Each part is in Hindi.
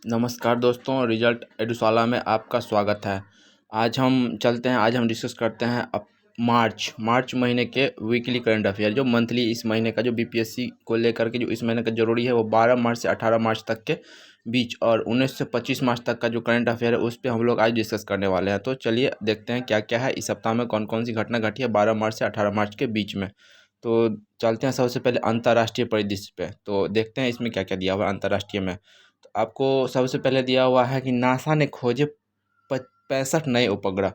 नमस्कार दोस्तों, रिजल्ट एडुशाला में आपका स्वागत है। आज हम डिस्कस करते हैं अब मार्च महीने के वीकली करंट अफेयर, जो मंथली इस महीने का जो बीपीएससी को लेकर के जो इस महीने का ज़रूरी है वो 12 मार्च से 18 मार्च तक के बीच और 19 से 25 मार्च तक का जो करंट अफेयर है उस पर हम लोग आज डिस्कस करने वाले हैं। तो चलिए देखते हैं क्या क्या है इस सप्ताह में, कौन कौन सी घटना घटी है 12 मार्च से 18 मार्च के बीच में। तो चलते हैं सबसे पहले अंतर्राष्ट्रीय परिदृश्य पे, तो देखते हैं इसमें क्या क्या दिया हुआ है अंतर्राष्ट्रीय में। तो आपको सबसे पहले दिया हुआ है कि नासा ने खोजे 65 नए उपग्रह।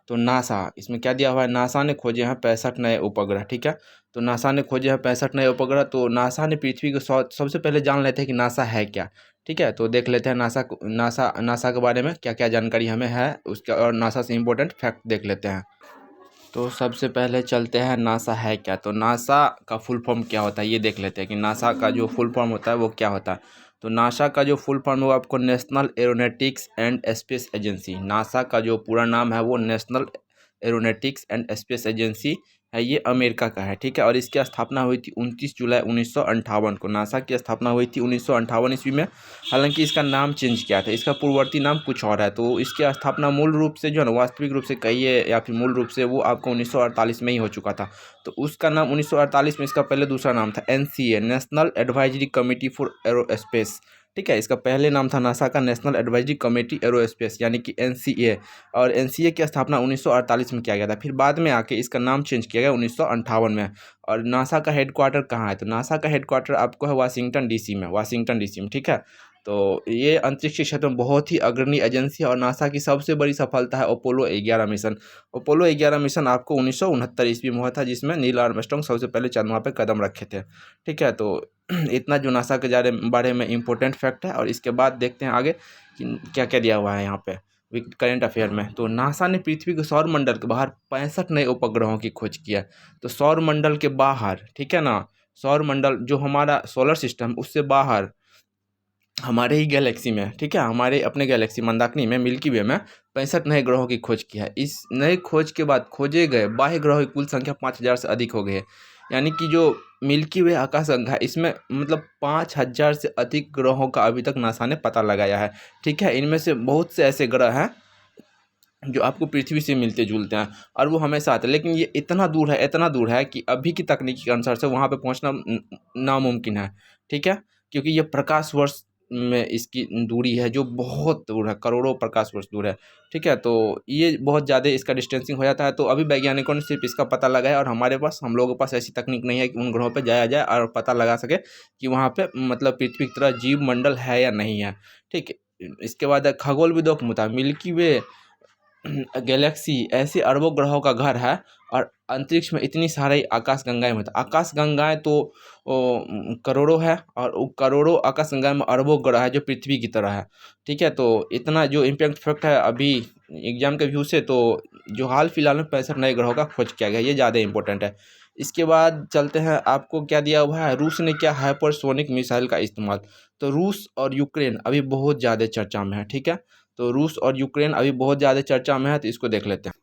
तो नासा इसमें क्या दिया हुआ है, नासा ने खोजे हैं 65 नए उपग्रह। ठीक है, तो नासा ने खोजे हैं 65 नए उपग्रह। तो नासा ने पृथ्वी को सबसे पहले जान लेते हैं कि नासा है क्या। ठीक है, तो देख लेते हैं नासा के बारे में क्या क्या जानकारी हमें है उसका, और नासा से इम्पोर्टेंट फैक्ट देख लेते हैं। तो सबसे पहले चलते हैं नासा है क्या। तो नासा का फुल फॉर्म क्या होता है ये देख लेते हैं कि नासा का जो फुल फॉर्म होता है वो क्या होता है। तो नासा का जो फुल फॉर्म है वो आपको national aeronautics and space agency, NASA का जो पूरा नाम है वो national aeronautics and space agency है, ये अमेरिका का है। ठीक है, और इसकी स्थापना हुई थी 29 जुलाई 1958 को। नासा की स्थापना हुई थी 1958 ईस्वी में। हालांकि इसका नाम चेंज किया था, इसका पूर्ववर्ती नाम कुछ और है। तो इसकी स्थापना मूल रूप से जो है ना, वास्तविक रूप से कहिए या फिर मूल रूप से, वो आपको 1948 में ही हो चुका था। तो उसका नाम 1948 में, इसका पहले दूसरा नाम था NCA, national advisory committee for aerospace. ठीक है, इसका पहले नाम था नासा का नेशनल एडवाइजरी कमेटी एरोस्पेस यानी कि एनसीए। और एनसीए की स्थापना 1948 में किया गया था। फिर बाद में आके इसका नाम चेंज किया गया 1958 में। और नासा का हेडक्वार्टर कहाँ है, तो नासा का हेडक्वार्टर आपको है वाशिंगटन डीसी में। ठीक है, तो ये अंतरिक्ष क्षेत्र में बहुत ही अग्रणी एजेंसी है। और नासा की सबसे बड़ी सफलता है अपोलो 11 मिशन। अपोलो 11 मिशन आपको 1969 ईस्वी में हुआ था, जिसमें नील आर्मस्ट्रांग सबसे पहले चंद्रमा पे कदम रखे थे। ठीक है, तो इतना जो नासा के बारे में इम्पोर्टेंट फैक्ट है। और इसके बाद देखते हैं आगे कि क्या क्या दिया हुआ है यहाँ पे करंट अफेयर में। तो नासा ने पृथ्वी के सौर मंडल के बाहर 65 नए उपग्रहों की खोज की है। तो सौर मंडल के बाहर, ठीक है ना, सौर मंडल जो हमारा सोलर सिस्टम उससे बाहर हमारे ही गैलेक्सी में, ठीक है, हमारे अपने गैलेक्सी मंदाकिनी में, मिल्की वे में 65 नए ग्रहों की खोज की है। इस नए खोज के बाद खोजे गए बाह्य ग्रहों की कुल संख्या 5000 से अधिक हो गई है। यानी कि जो मिल्की वे आकाश गंगा है इसमें मतलब 5000 से अधिक ग्रहों का अभी तक नासा ने पता लगाया है। ठीक है, इनमें से बहुत से ऐसे ग्रह हैं जो आपको पृथ्वी से मिलते जुलते हैं और वो हमेशा आते हैं, लेकिन ये इतना दूर है कि अभी की तकनीकी के अनुसार से वहाँ पे पहुँचना नामुमकिन है। ठीक है, क्योंकि ये प्रकाश वर्ष में इसकी दूरी है, जो बहुत दूर है, करोड़ों प्रकाश वर्ष दूर है। ठीक है, तो ये बहुत ज़्यादा इसका डिस्टेंसिंग हो जाता है। तो अभी वैज्ञानिकों ने सिर्फ इसका पता लगाया और हम लोगों के पास ऐसी तकनीक नहीं है कि उन ग्रहों पर जाया जाए और पता लगा सके कि वहाँ पे मतलब पृथ्वी की तरह जीव मंडल है या नहीं है। ठीक है, इसके बाद खगोलविदों के मुताबिक मिल्की वे गैलेक्सी ऐसे अरबों ग्रहों का घर है। और अंतरिक्ष में इतनी सारी आकाश गंगाएं होती, आकाश गंगाएं तो करोड़ों है, और वो करोड़ों आकाश गंगाएं में अरबों ग्रह है जो पृथ्वी की तरह है। ठीक है, तो इतना जो इम्पैक्ट फैक्ट है अभी एग्जाम के व्यू से, तो जो हाल फिलहाल में 65 नए ग्रहों का खोज किया गया, ये ज़्यादा इंपॉर्टेंट है। इसके बाद चलते हैं, आपको क्या दिया हुआ है, रूस ने किया हाइपरसोनिक मिसाइल का इस्तेमाल। तो रूस और यूक्रेन अभी बहुत ज़्यादा चर्चा में है। ठीक है, तो रूस और यूक्रेन अभी बहुत ज़्यादा चर्चा में है, तो इसको देख लेते हैं।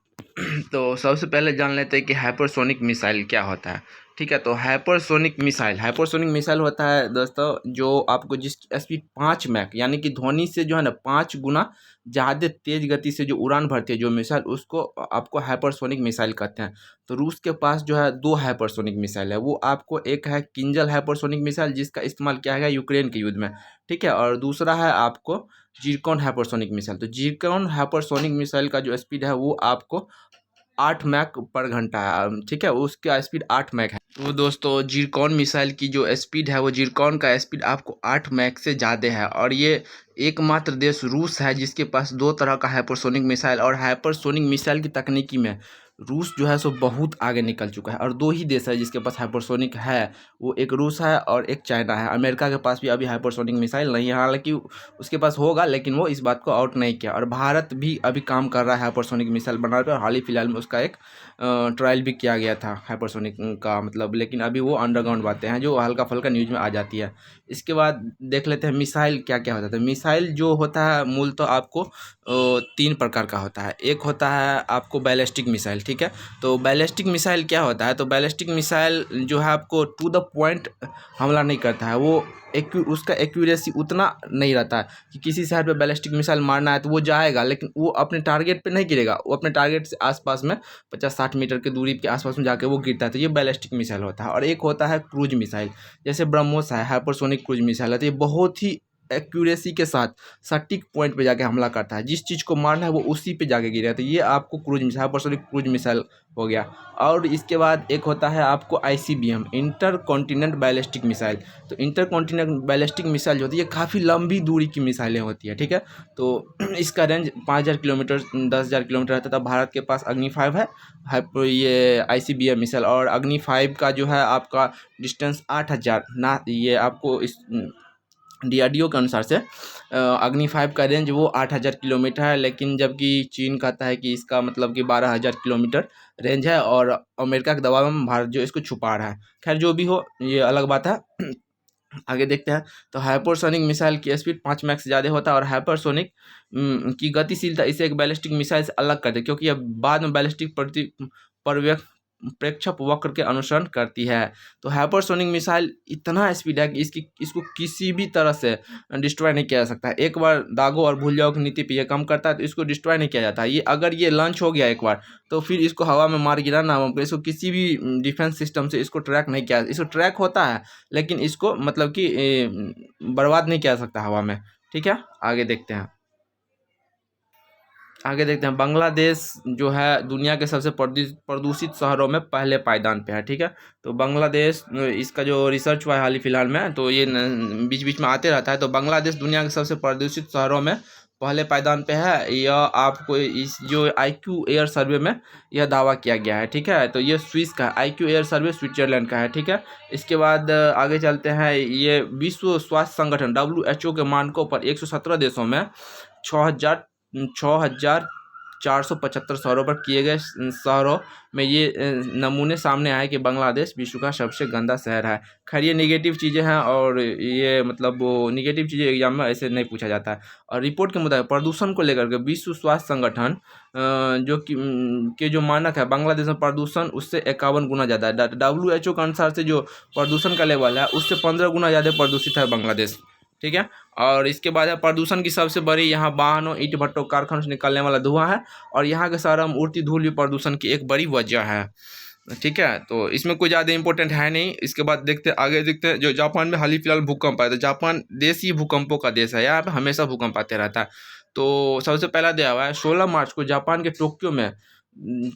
तो सबसे पहले जान लेते हैं कि हाइपरसोनिक मिसाइल क्या होता है। ठीक है, तो हाइपरसोनिक मिसाइल होता है दोस्तों, जो आपको जिसकी स्पीड 5 मैक यानी कि ध्वनि से जो है ना 5 गुना ज़्यादा तेज गति से जो उड़ान भरती है जो मिसाइल, उसको आपको हाइपरसोनिक मिसाइल कहते हैं। तो रूस के पास जो है 2 हाइपरसोनिक मिसाइल है। वो आपको, एक है किंजल हाइपरसोनिक मिसाइल जिसका इस्तेमाल किया गया यूक्रेन के युद्ध में। ठीक है, और दूसरा है आपको जिरकॉन हाइपरसोनिक मिसाइल। तो जिरकॉन हाइपरसोनिक मिसाइल का जो स्पीड है वो आपको 8 मैक पर घंटा है। ठीक है, उसका स्पीड 8 मैक है। तो दोस्तों जिरकॉन मिसाइल की जो स्पीड है, वो जिरकॉन का स्पीड आपको 8 मैक से ज़्यादा है। और ये एकमात्र देश रूस है जिसके पास 2 तरह का हाइपरसोनिक मिसाइल। और हाइपरसोनिक मिसाइल की तकनीकी में रूस जो है सो बहुत आगे निकल चुका है। और 2 ही देश है जिसके पास हाइपरसोनिक है, वो एक रूस है और एक चाइना है। अमेरिका के पास भी अभी हाइपरसोनिक मिसाइल नहीं है, हालांकि उसके पास होगा, लेकिन वो इस बात को आउट नहीं किया। और भारत भी अभी काम कर रहा है हाइपरसोनिक मिसाइल बनाने पर, और हाल ही फिलहाल में उसका एक ट्रायल भी किया गया था हाइपरसोनिक का, मतलब, लेकिन अभी वो अंडरग्राउंड बातें हैं जो हल्का फुल्का न्यूज़ में आ जाती है। इसके बाद देख लेते हैं मिसाइल क्या क्या होता है। तो मिसाइल जो होता है मूल तो आपको तीन प्रकार का होता है। एक होता है आपको बैलिस्टिक मिसाइल, ठीक है। तो बैलिस्टिक मिसाइल क्या होता है, तो बैलिस्टिक मिसाइल जो है आपको टू द पॉइंट हमला नहीं करता है। वो उसका एक्यूरेसी उतना नहीं रहता है कि किसी शहर पे बैलिस्टिक मिसाइल मारना है तो वो जाएगा, लेकिन वो अपने टारगेट पे नहीं गिरेगा, वो अपने टारगेट से आसपास में 50-60 मीटर की दूरी के आसपास में जाके वो गिरता है। तो ये बैलिस्टिक मिसाइल होता है। और एक होता है क्रूज मिसाइल, जैसे ब्रह्मोस है, हाइपरसोनिक क्रूज मिसाइल है। तो ये बहुत ही एक्यूरेसी के साथ सटीक पॉइंट पे जाके हमला करता है, जिस चीज़ को मारना है वो उसी पे जाके गिरेगा। तो ये आपको cruise missile, hypersonic cruise missile हो गया। और इसके बाद एक होता है आपको ICBM, inter continent ballistic missile. तो इंटर कॉन्टिनेंट बैलिस्टिक मिसाइल जो होती है ये काफ़ी लंबी दूरी की मिसाइलें होती है, ठीक है। तो इसका रेंज 5000 किलोमीटर 10,000 किलोमीटर रहता था। भारत के पास अग्नि 5 है, ये ICBM मिसाइल। और अग्नि 5 का जो है आपका डिस्टेंस 8000 ना, ये आपको इस DRDO के अनुसार से अग्नि 5 का रेंज वो 8000 किलोमीटर है, लेकिन जबकि चीन कहता है कि इसका मतलब कि 12000 किलोमीटर रेंज है, और अमेरिका के दबाव में भारत जो इसको छुपा रहा है। खैर जो भी हो, ये अलग बात है। आगे देखते हैं। तो हाइपरसोनिक मिसाइल की स्पीड 5 मैक से ज़्यादा होता है, और हाइपरसोनिक की गतिशीलता इसे एक बैलिस्टिक मिसाइल से अलग करती है, क्योंकि यह बाद में बैलिस्टिक प्रेक्षप वक्र के अनुसरण करती है। तो हाइपरसोनिक मिसाइल इतना स्पीड है कि इसको किसी भी तरह से डिस्ट्रॉय नहीं किया जा सकता है। एक बार दागो और भूल जाओ की नीति पे ये काम करता है, तो इसको डिस्ट्रॉय नहीं किया जाता है। ये अगर ये लॉन्च हो गया एक बार, तो फिर इसको हवा में मार गिराना नामुमकिन। इसको किसी भी डिफेंस सिस्टम से इसको ट्रैक नहीं किया, इसको ट्रैक होता है लेकिन इसको मतलब कि बर्बाद नहीं किया जा सकता हवा में, ठीक है। आगे देखते हैं। बांग्लादेश जो है दुनिया के सबसे प्रदूषित शहरों में पहले पायदान पे है, ठीक है। तो बांग्लादेश, इसका जो रिसर्च हुआ है हाल ही फिलहाल में, तो ये बीच बीच में आते रहता है। तो बांग्लादेश दुनिया के सबसे प्रदूषित शहरों में पहले पायदान पे है। यह आपको इस जो IQ एयर सर्वे में यह दावा किया गया है, ठीक है। तो ये स्विस का है, IQ एयर सर्वे स्विट्जरलैंड का है, ठीक है। इसके बाद आगे चलते हैं। ये विश्व स्वास्थ्य संगठन WHO के मानकों पर 117 देशों में 6,475 शहरों पर किए गए शहरों में ये नमूने सामने आए कि बांग्लादेश विश्व का सबसे गंदा शहर है। खैर ये नेगेटिव चीज़ें हैं, और ये मतलब वो नेगेटिव चीज़ें एग्जाम में ऐसे नहीं पूछा जाता है। और रिपोर्ट के मुताबिक प्रदूषण को लेकर के विश्व स्वास्थ्य संगठन जो कि के जो मानक है, बांग्लादेश में प्रदूषण उससे 51 गुना ज़्यादा है। WHO के अनुसार से जो प्रदूषण का लेवल है उससे 15 गुना ज़्यादा प्रदूषित है बांग्लादेश, ठीक है। और इसके बाद है प्रदूषण की सबसे बड़ी यहाँ वाहनों, ईंट भट्टों, कारखानों से निकलने वाला धुआं है। और यहाँ के शहरों में उड़ती धूल भी प्रदूषण की एक बड़ी वजह है, ठीक है। तो इसमें कोई ज़्यादा इंपॉर्टेंट है नहीं। इसके बाद आगे देखते हैं। जो जापान में हाल ही फिलहाल भूकंप आया, तो जापान देश ही भूकंपों का देश है, यहाँ पे हमेशा भूकंप आते रहता है। तो सबसे पहला दिया हुआ है 16 मार्च को जापान के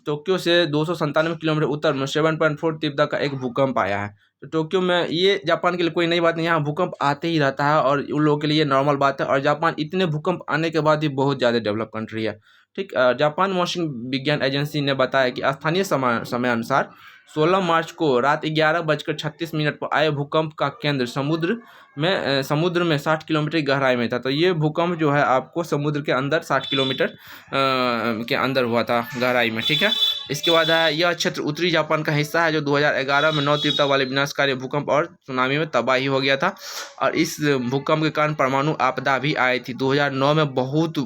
टोक्यो से 297 किलोमीटर उत्तर में 7.4 तीव्रता का एक भूकंप आया है। तो टोक्यो में, ये जापान के लिए कोई नई बात नहीं, यहाँ भूकंप आते ही रहता है और उन लोगों के लिए नॉर्मल बात है। और जापान इतने भूकंप आने के बाद भी बहुत ज़्यादा डेवलप कंट्री है, ठीक। जापान मौसम विज्ञान एजेंसी ने बताया कि स्थानीय समय अनुसार 16 मार्च को रात 11:36 पर आए भूकंप का केंद्र समुद्र में 60 किलोमीटर की गहराई में था। तो ये भूकंप जो है आपको समुद्र के अंदर 60 किलोमीटर के अंदर हुआ था, गहराई में, ठीक है। इसके बाद है यह क्षेत्र उत्तरी जापान का हिस्सा है, जो 2011 में 9 तीव्रता वाले विनाशकारी भूकंप और सुनामी में तबाही हो गया था। और इस भूकंप के कारण परमाणु आपदा भी आई थी। 2009 में बहुत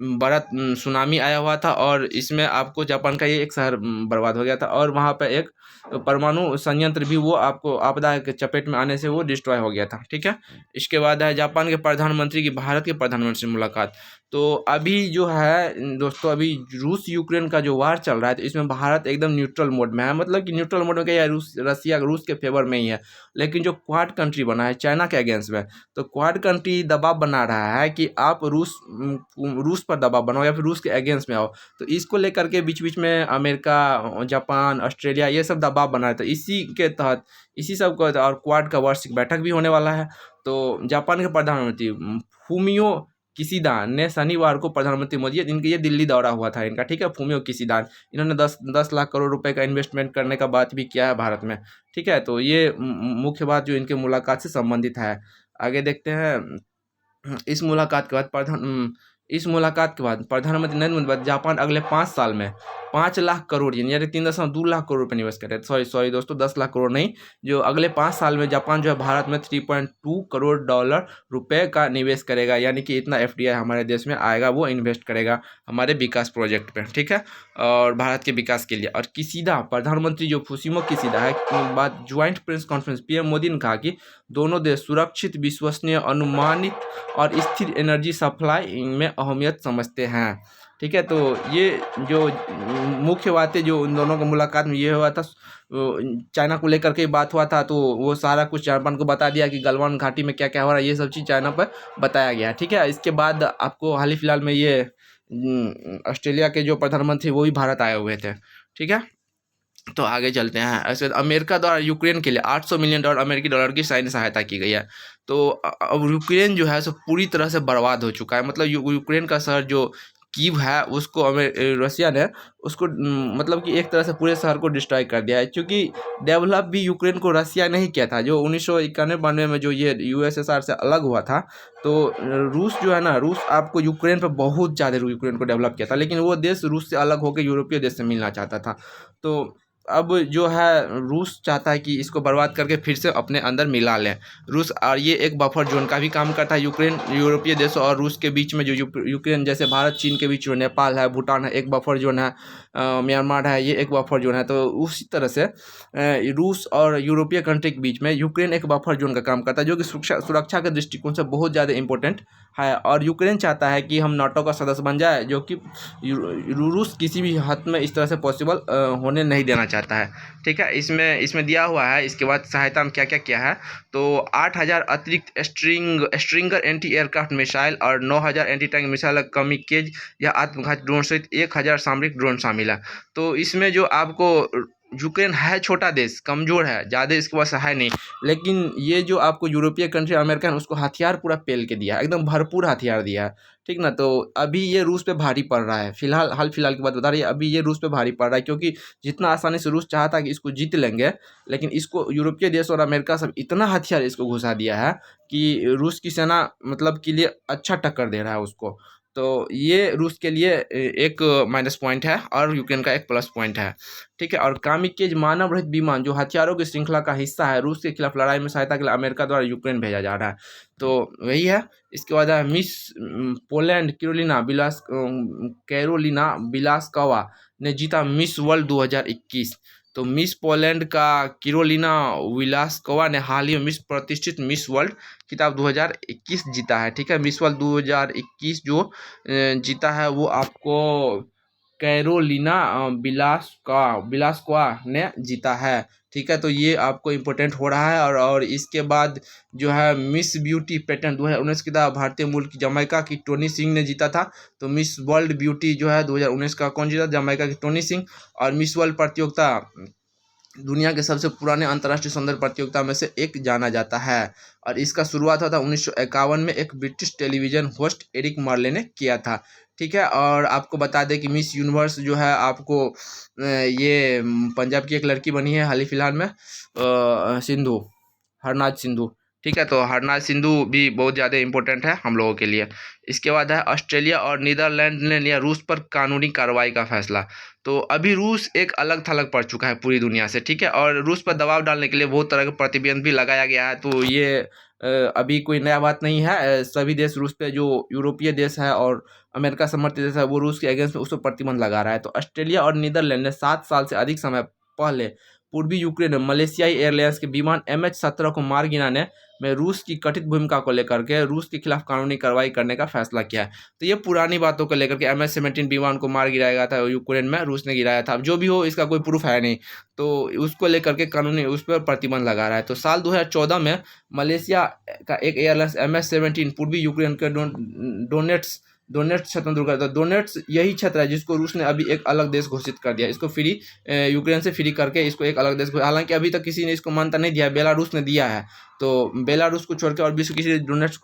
बड़ा सुनामी आया हुआ था, और इसमें आपको जापान का ये एक शहर बर्बाद हो गया था, और वहाँ पे एक परमाणु संयंत्र भी वो आपको आपदा के चपेट में आने से वो डिस्ट्रॉय हो गया था, ठीक है। इसके बाद है जापान के प्रधानमंत्री की भारत के प्रधानमंत्री से मुलाकात। तो अभी जो है दोस्तों, अभी रूस यूक्रेन का जो वार चल रहा है, तो इसमें भारत एकदम न्यूट्रल मोड में है। मतलब कि न्यूट्रल मोड में क्या है, रसिया रूस के फेवर में ही है। लेकिन जो क्वाड कंट्री बना है चाइना के अगेंस्ट में, तो क्वाड कंट्री दबाव बना रहा है कि आप रूस पर दबाव बनाओ या फिर रूस के अगेंस्ट में आओ। तो इसको लेकर के बीच बीच में अमेरिका, जापान, ऑस्ट्रेलिया ये सब दबाव बना रहे थे। इसी के तहत इसी सब को, और क्वाड का वार्षिक बैठक भी होने वाला है। तो जापान के प्रधानमंत्री फूमियो किशिदा ने शनिवार को प्रधानमंत्री मोदी, इनके ये दिल्ली दौरा हुआ था इनका, ठीक है। फूमियो किशिदा इन्होंने 10 लाख करोड़ रुपए का इन्वेस्टमेंट करने का बात भी किया है भारत में, ठीक है। तो ये मुख्य बात जो इनके मुलाकात से संबंधित है। आगे देखते हैं। इस मुलाकात के बाद इस मुलाकात के बाद प्रधानमंत्री नरेंद्र मोदी जापान अगले 5 साल में 5 लाख करोड़ यानी 3.2 लाख करोड़ रुपये निवेश करे। सॉरी दोस्तों, 10 लाख करोड़ नहीं, जो अगले 5 साल में जापान जो है भारत में $3.2 करोड़ रुपए का निवेश करेगा, यानी कि इतना FDI हमारे देश में आएगा, वो इन्वेस्ट करेगा हमारे विकास प्रोजेक्ट पे, ठीक है, और भारत के विकास के लिए। और किसीदा प्रधानमंत्री जो फुकुशिमा किसीदा है, बात joint press conference PM Modi ने कहा कि दोनों देश सुरक्षित, विश्वसनीय, अनुमानित और स्थिर एनर्जी सप्लाई में अहमियत समझते हैं, ठीक है। तो ये जो मुख्य बातें जो उन दोनों की मुलाकात में ये हुआ था, चाइना को लेकर के बात हुआ था, तो वो सारा कुछ जापान को बता दिया कि गलवान घाटी में क्या क्या हो रहा है, ये सब चीज़ चाइना पर बताया गया, ठीक है। इसके बाद आपको हाल ही फिलहाल में ये ऑस्ट्रेलिया के जो प्रधानमंत्री वो भी भारत आए हुए थे, ठीक है। तो आगे चलते हैं। ऐसे अमेरिका द्वारा यूक्रेन के लिए $800 मिलियन अमेरिकी डॉलर की सैन्य सहायता की गई है। तो अब यूक्रेन जो है सो पूरी तरह से बर्बाद हो चुका है। मतलब यूक्रेन का शहर जो कीव है उसको रसिया ने उसको मतलब कि एक तरह से पूरे शहर को डिस्ट्रॉय कर दिया है, क्योंकि डेवलप भी यूक्रेन को रसिया ने ही किया था। जो 1991-92 में जो ये USSR से अलग हुआ था, तो रूस जो है ना, रूस आपको यूक्रेन पर बहुत ज़्यादा यूक्रेन को डेवलप किया था, लेकिन वो देश रूस से अलग होकर यूरोपीय देश से मिलना चाहता था। तो अब जो है रूस चाहता है कि इसको बर्बाद करके फिर से अपने अंदर मिला लें रूस, और ये एक बफर जोन का भी काम करता है। यूक्रेन यूरोपीय देशों और रूस के बीच में जो यूक्रेन जैसे भारत चीन के बीच में नेपाल है, भूटान है, एक बफर जोन है, म्यांमार है, ये एक बफर जोन है। तो उसी तरह से रूस और यूरोपीय कंट्री के बीच में यूक्रेन एक बफर जोन का काम करता है, जो कि सुरक्षा के दृष्टिकोण से बहुत ज़्यादा इंपॉर्टेंट है। और यूक्रेन चाहता है कि हम नाटो का सदस्य बन जाए, जो कि रूस किसी भी हद में इस तरह से पॉसिबल होने नहीं देना चाहता है, ठीक है। इसमें दिया हुआ है। इसके बाद सहायता में क्या क्या किया है, तो 8,000 अतिरिक्त स्ट्रिंगर एंटी एयरक्राफ्ट मिसाइल और 9,000 एंटी टैंक मिसाइल, कमिकेज या आत्मघाती ड्रोन सहित 1,000 सामरिक ड्रोन शामिल है। तो इसमें जो आपको यूक्रेन है छोटा देश, कमज़ोर है, ज़्यादा इसके पास है नहीं, लेकिन ये जो आपको यूरोपीय कंट्री अमेरिका ने उसको हथियार पूरा पेल के दिया है, एकदम भरपूर हथियार दिया है, ठीक ना। तो अभी ये रूस पे भारी पड़ रहा है, हाल फिलहाल की बात बता रही है, अभी ये रूस पे भारी पड़ रहा है, क्योंकि जितना आसानी से रूस चाहता कि इसको जीत लेंगे, लेकिन इसको यूरोपीय देश और अमेरिका सब इतना हथियार इसको घुसा दिया है कि रूस की सेना मतलब के लिए अच्छा टक्कर दे रहा है उसको। तो ये रूस के लिए एक माइनस पॉइंट है और यूक्रेन का एक प्लस पॉइंट है, ठीक है। और कामिकेज मानव रहित विमान जो हथियारों की श्रृंखला का हिस्सा है, रूस के खिलाफ लड़ाई में सहायता के लिए अमेरिका द्वारा यूक्रेन भेजा जा रहा है। तो वही है। इसके बाद है मिस पोलैंड कैरोलिना बिलास्कोवा ने जीता मिस वर्ल्ड 2021। तो मिस पोलैंड का किरोलिना विलास्कोवा ने हाल ही में प्रतिष्ठित मिस वर्ल्ड खिताब 2021 जीता है, ठीक है। मिस वर्ल्ड 2021 जो जीता है वो आपको कैरोलिना बिलास्कोवा ने जीता है, ठीक है। तो ये आपको इम्पोर्टेंट हो रहा है। और इसके बाद जो है मिस ब्यूटी पेटेंट 2019 की था, भारतीय मूल की जमैका की टोनी सिंह ने जीता था। तो मिस वर्ल्ड ब्यूटी जो है 2019 का कौन जीता? जमैका की टोनी सिंह। और मिस वर्ल्ड प्रतियोगिता दुनिया के सबसे पुराने अंतर्राष्ट्रीय सौंदर्य प्रतियोगिता में से एक जाना जाता है, और इसका शुरुआत हुआ था 1951 में एक ब्रिटिश टेलीविजन होस्ट एरिक मार्ले ने किया था, ठीक है। और आपको बता दें कि मिस यूनिवर्स जो है आपको ये पंजाब की एक लड़की बनी है हाल ही फिलहाल में, सिंधु, हरनाज सिंधु, ठीक है। तो हरनाज सिंधु भी बहुत ज़्यादा इंपॉर्टेंट है हम लोगों के लिए। इसके बाद है ऑस्ट्रेलिया और नीदरलैंड ने लिया रूस पर कानूनी कार्रवाई का फैसला। तो अभी रूस एक अलग थलग पड़ चुका है पूरी दुनिया से, ठीक है। और रूस पर दबाव डालने के लिए बहुत तरह के प्रतिबंध भी लगाया गया है। तो ये अभी कोई नया बात नहीं है। सभी देश रूस पे, जो यूरोपीय देश है और अमेरिका समर्थित देश है, वो रूस के अगेंस्ट में उस पर प्रतिबंध लगा रहा है। तो ऑस्ट्रेलिया और नीदरलैंड ने 7 साल से अधिक समय पहले पूर्वी यूक्रेन में मलेशियाई एयरलाइंस के विमान MH17 को मार गिराने में रूस की कथित भूमिका को लेकर के रूस के खिलाफ कानूनी कार्रवाई करने का फैसला किया है। तो ये पुरानी बातों को लेकर के MH17 विमान को मार गिराया गया था यूक्रेन में, रूस ने गिराया था। अब जो भी हो इसका कोई प्रूफ है नहीं, तो उसको लेकर के कानूनी उस पर प्रतिबंध लगा रहा है। तो साल 2014 में मलेशिया का एक एयरलाइंस MH17 पूर्वी यूक्रेन के डोनेट्स क्षेत्र में दुर्गा था। डोनेट्स यही क्षेत्र है जिसको रूस ने अभी एक अलग देश घोषित कर दिया, इसको फ्री यूक्रेन से फ्री करके इसको एक अलग देश, हालांकि अभी तक किसी ने इसको मान्यता नहीं दिया, बेलारूस ने दिया है। तो बेलारूस को छोड़ के और विश्व किसी डोनेट्स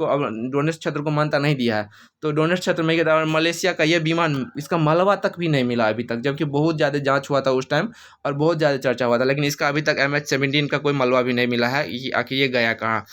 क्षेत्र को मान्यता नहीं दिया है। तो डोनेट्स क्षेत्र में और मलेशिया का ये विमान, इसका मलबा तक भी नहीं मिला अभी तक, जबकि बहुत ज़्यादा जांच हुआ था उस टाइम और बहुत ज़्यादा चर्चा हुआ था, लेकिन इसका अभी तक MH17 का कोई मलबा भी नहीं मिला है, आखिर ये गया कहाँ।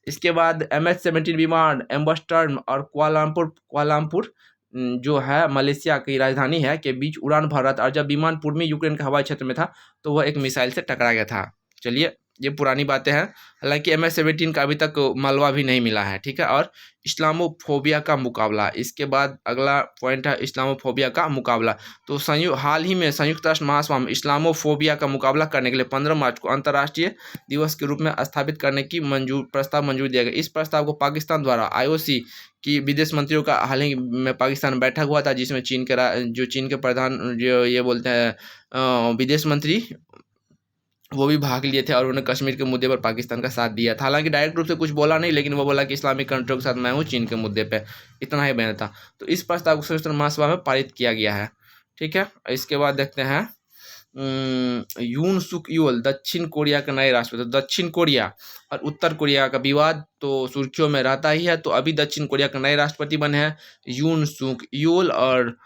इसके बाद MH17 विमान एम्बस्टर्म और क्वालालंपुर जो है मलेशिया की राजधानी है के बीच उड़ान भर रहा था, और जब विमान पूर्वी यूक्रेन के हवाई क्षेत्र में था तो वह एक मिसाइल से टकरा गया था। चलिए, ये पुरानी बातें हैं। हालांकि MS-17 का अभी तक मलबा भी नहीं मिला है, ठीक है। और इस्लामोफोबिया का मुकाबला, इसके बाद अगला पॉइंट है इस्लामोफोबिया का मुकाबला। तो हाल ही में संयुक्त राष्ट्र महासभा में इस्लामोफोबिया का मुकाबला करने के लिए 15 मार्च को अंतर्राष्ट्रीय दिवस के रूप में स्थापित करने की प्रस्ताव मंजूर दिया गया। इस प्रस्ताव को पाकिस्तान द्वारा IOC की विदेश मंत्रियों का हाल ही में पाकिस्तान में बैठक हुआ था, जिसमें चीन के प्रधान जो ये बोलते हैं विदेश मंत्री, वो भी भाग लिए थे और उन्होंने कश्मीर के मुद्दे पर पाकिस्तान का साथ दिया था। हालांकि डायरेक्ट रूप से कुछ बोला नहीं, लेकिन वो बोला कि इस्लामिक कंट्रियों के साथ मैं हूँ चीन के मुद्दे पे, इतना ही बयान था। तो इस प्रस्ताव को संयुक्त राष्ट्र महासभा में पारित किया गया है, ठीक है। इसके बाद देखते हैं यून सुक यूल दक्षिण कोरिया के नए राष्ट्रपति। तो दक्षिण कोरिया और उत्तर कोरिया का विवाद तो सुर्खियों में रहता ही है। तो अभी दक्षिण कोरिया के नए राष्ट्रपति बने हैं यून सुक यूल और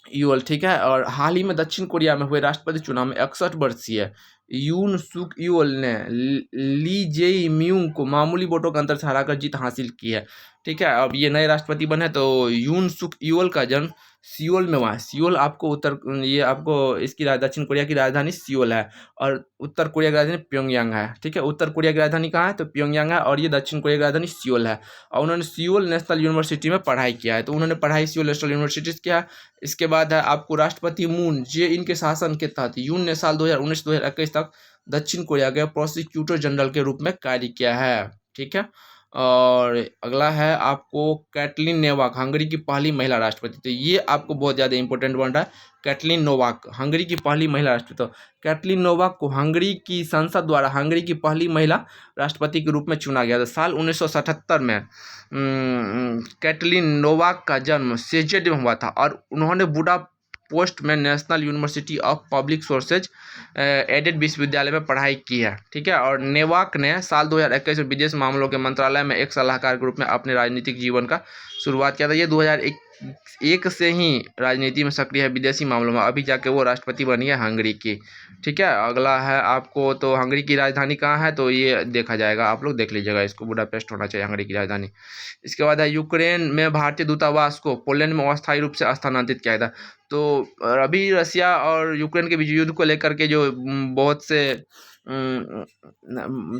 यूल, ठीक है। और हाल ही में दक्षिण कोरिया में हुए राष्ट्रपति चुनाव में 61 वर्षीय यून सुक यूल ने ली जेई म्यूंग को मामूली वोटों के अंतर से हराकर जीत हासिल की है, ठीक है। अब ये नए राष्ट्रपति बने। तो यून सुक यूल का जन्म सियोल में हुआ है। सियोल आपको इसकी दक्षिण कोरिया की राजधानी सियोल है, और उत्तर कोरिया की राजधानी प्योंगयांग है, ठीक है। उत्तर कोरिया की राजधानी कहाँ है? तो प्योंगयांग है, और ये दक्षिण कोरिया की राजधानी सियोल है। और उन्होंने सियोल नेशनल यूनिवर्सिटी में पढ़ाई किया है। तो उन्होंने पढ़ाई सियोल नेशनल यूनिवर्सिटी से किया है। इसके बाद है आपको राष्ट्रपति मून जे इनके शासन के तहत यून ने साल 2019-2021 तक दक्षिण कोरिया के प्रोसिक्यूटर जनरल के रूप में कार्य किया है, ठीक है। और अगला है आपको कैटलिन नोवाक, हंगरी की पहली महिला राष्ट्रपति। तो ये आपको बहुत ज़्यादा इंपॉर्टेंट बन रहा है। कैटलिन नोवाक हंगरी की पहली महिला राष्ट्रपति। तो कैटलिन नोवाक को हंगरी की संसद द्वारा हंगरी की पहली महिला राष्ट्रपति के रूप में चुना गया था। साल 1977 में कैटलिन नोवाक का जन्म सेजेड में हुआ था, और उन्होंने बुडा पोस्ट में national university of public sources aided विश्वविद्यालय में पढ़ाई की है, ठीक है। और नेवाक ने साल 2021 में विदेश मामलों के मंत्रालय में एक सलाहकार के रूप में अपने राजनीतिक जीवन का शुरुआत किया था। ये 2001 से ही राजनीति में सक्रिय है विदेशी मामलों में, अभी जाके वो राष्ट्रपति बनी है हंगरी की, ठीक है। अगला है आपको, तो हंगरी की राजधानी कहाँ है? तो ये देखा जाएगा, आप लोग देख लीजिएगा, इसको बुडापेस्ट होना चाहिए हंगरी की राजधानी। इसके बाद है यूक्रेन में भारतीय दूतावास को पोलैंड में अस्थायी रूप से स्थानांतरित किया था। तो अभी रसिया और यूक्रेन के बीच युद्ध को लेकर के जो बहुत से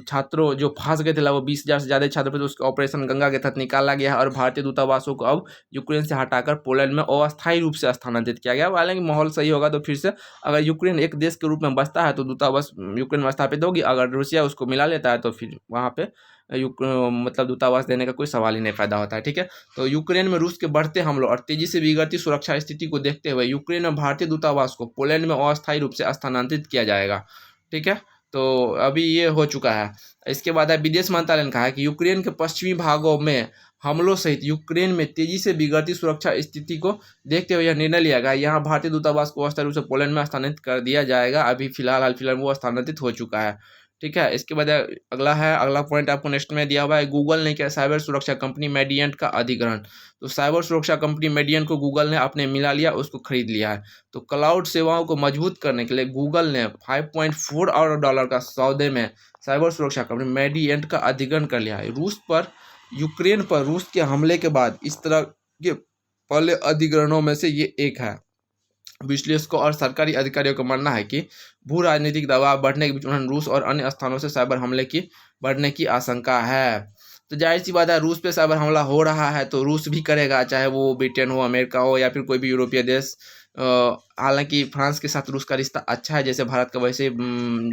छात्रों जो फंस गए थे, लगभग 20,000 से ज़्यादा छात्र थे, तो उसके ऑपरेशन गंगा के तहत निकाला गया है, और भारतीय दूतावासों को अब यूक्रेन से हटाकर पोलैंड में अस्थायी रूप से स्थानांतरित किया गया। हालांकि माहौल सही होगा तो फिर से अगर यूक्रेन एक देश के रूप में बसता है तो दूतावास यूक्रेन में स्थापित होगी। अगर रूसिया उसको मिला लेता है तो फिर वहाँ पे मतलब दूतावास देने का कोई सवाल ही नहीं पैदा होता है, ठीक है। तो यूक्रेन में रूस के बढ़ते हमलों और तेजी से बिगड़ती सुरक्षा स्थिति को देखते हुए यूक्रेन में भारतीय दूतावास को पोलैंड में अस्थायी रूप से स्थानांतरित किया जाएगा, ठीक है। तो अभी ये हो चुका है। इसके बाद है विदेश मंत्रालय ने कहा है कि यूक्रेन के पश्चिमी भागों में हमलों सहित यूक्रेन में तेजी से बिगड़ती सुरक्षा स्थिति को देखते हुए यह निर्णय लिया गया। यहाँ भारतीय दूतावास को अस्थायी रूप से पोलैंड में स्थानांतरित कर दिया जाएगा। अभी हाल फिलहाल वो स्थानांतरित हो चुका है, ठीक है। इसके बाद अगला पॉइंट आपको नेक्स्ट में दिया हुआ है, गूगल ने किया साइबर सुरक्षा कंपनी मेडिएंट का अधिग्रहण। तो साइबर सुरक्षा कंपनी मेडिएंट को गूगल ने अपने मिला लिया, उसको खरीद लिया है। तो क्लाउड सेवाओं को मजबूत करने के लिए गूगल ने $5.4 अरब का सौदे में साइबर सुरक्षा कंपनी मेडिएंट का अधिग्रहण कर लिया है। यूक्रेन पर रूस के हमले के बाद इस तरह के पहले अधिग्रहणों में से ये एक है। विश्लेषकों और सरकारी अधिकारियों का मानना है कि भू राजनीतिक दबाव बढ़ने के बीच उन्होंने रूस और अन्य स्थानों से साइबर हमले की बढ़ने की आशंका है। तो जाहिर सी बात है, रूस पे साइबर हमला हो रहा है तो रूस भी करेगा, चाहे वो ब्रिटेन हो, अमेरिका हो, या फिर कोई भी यूरोपीय देश। हालांकि फ्रांस के साथ रूस का रिश्ता अच्छा है, जैसे भारत का, वैसे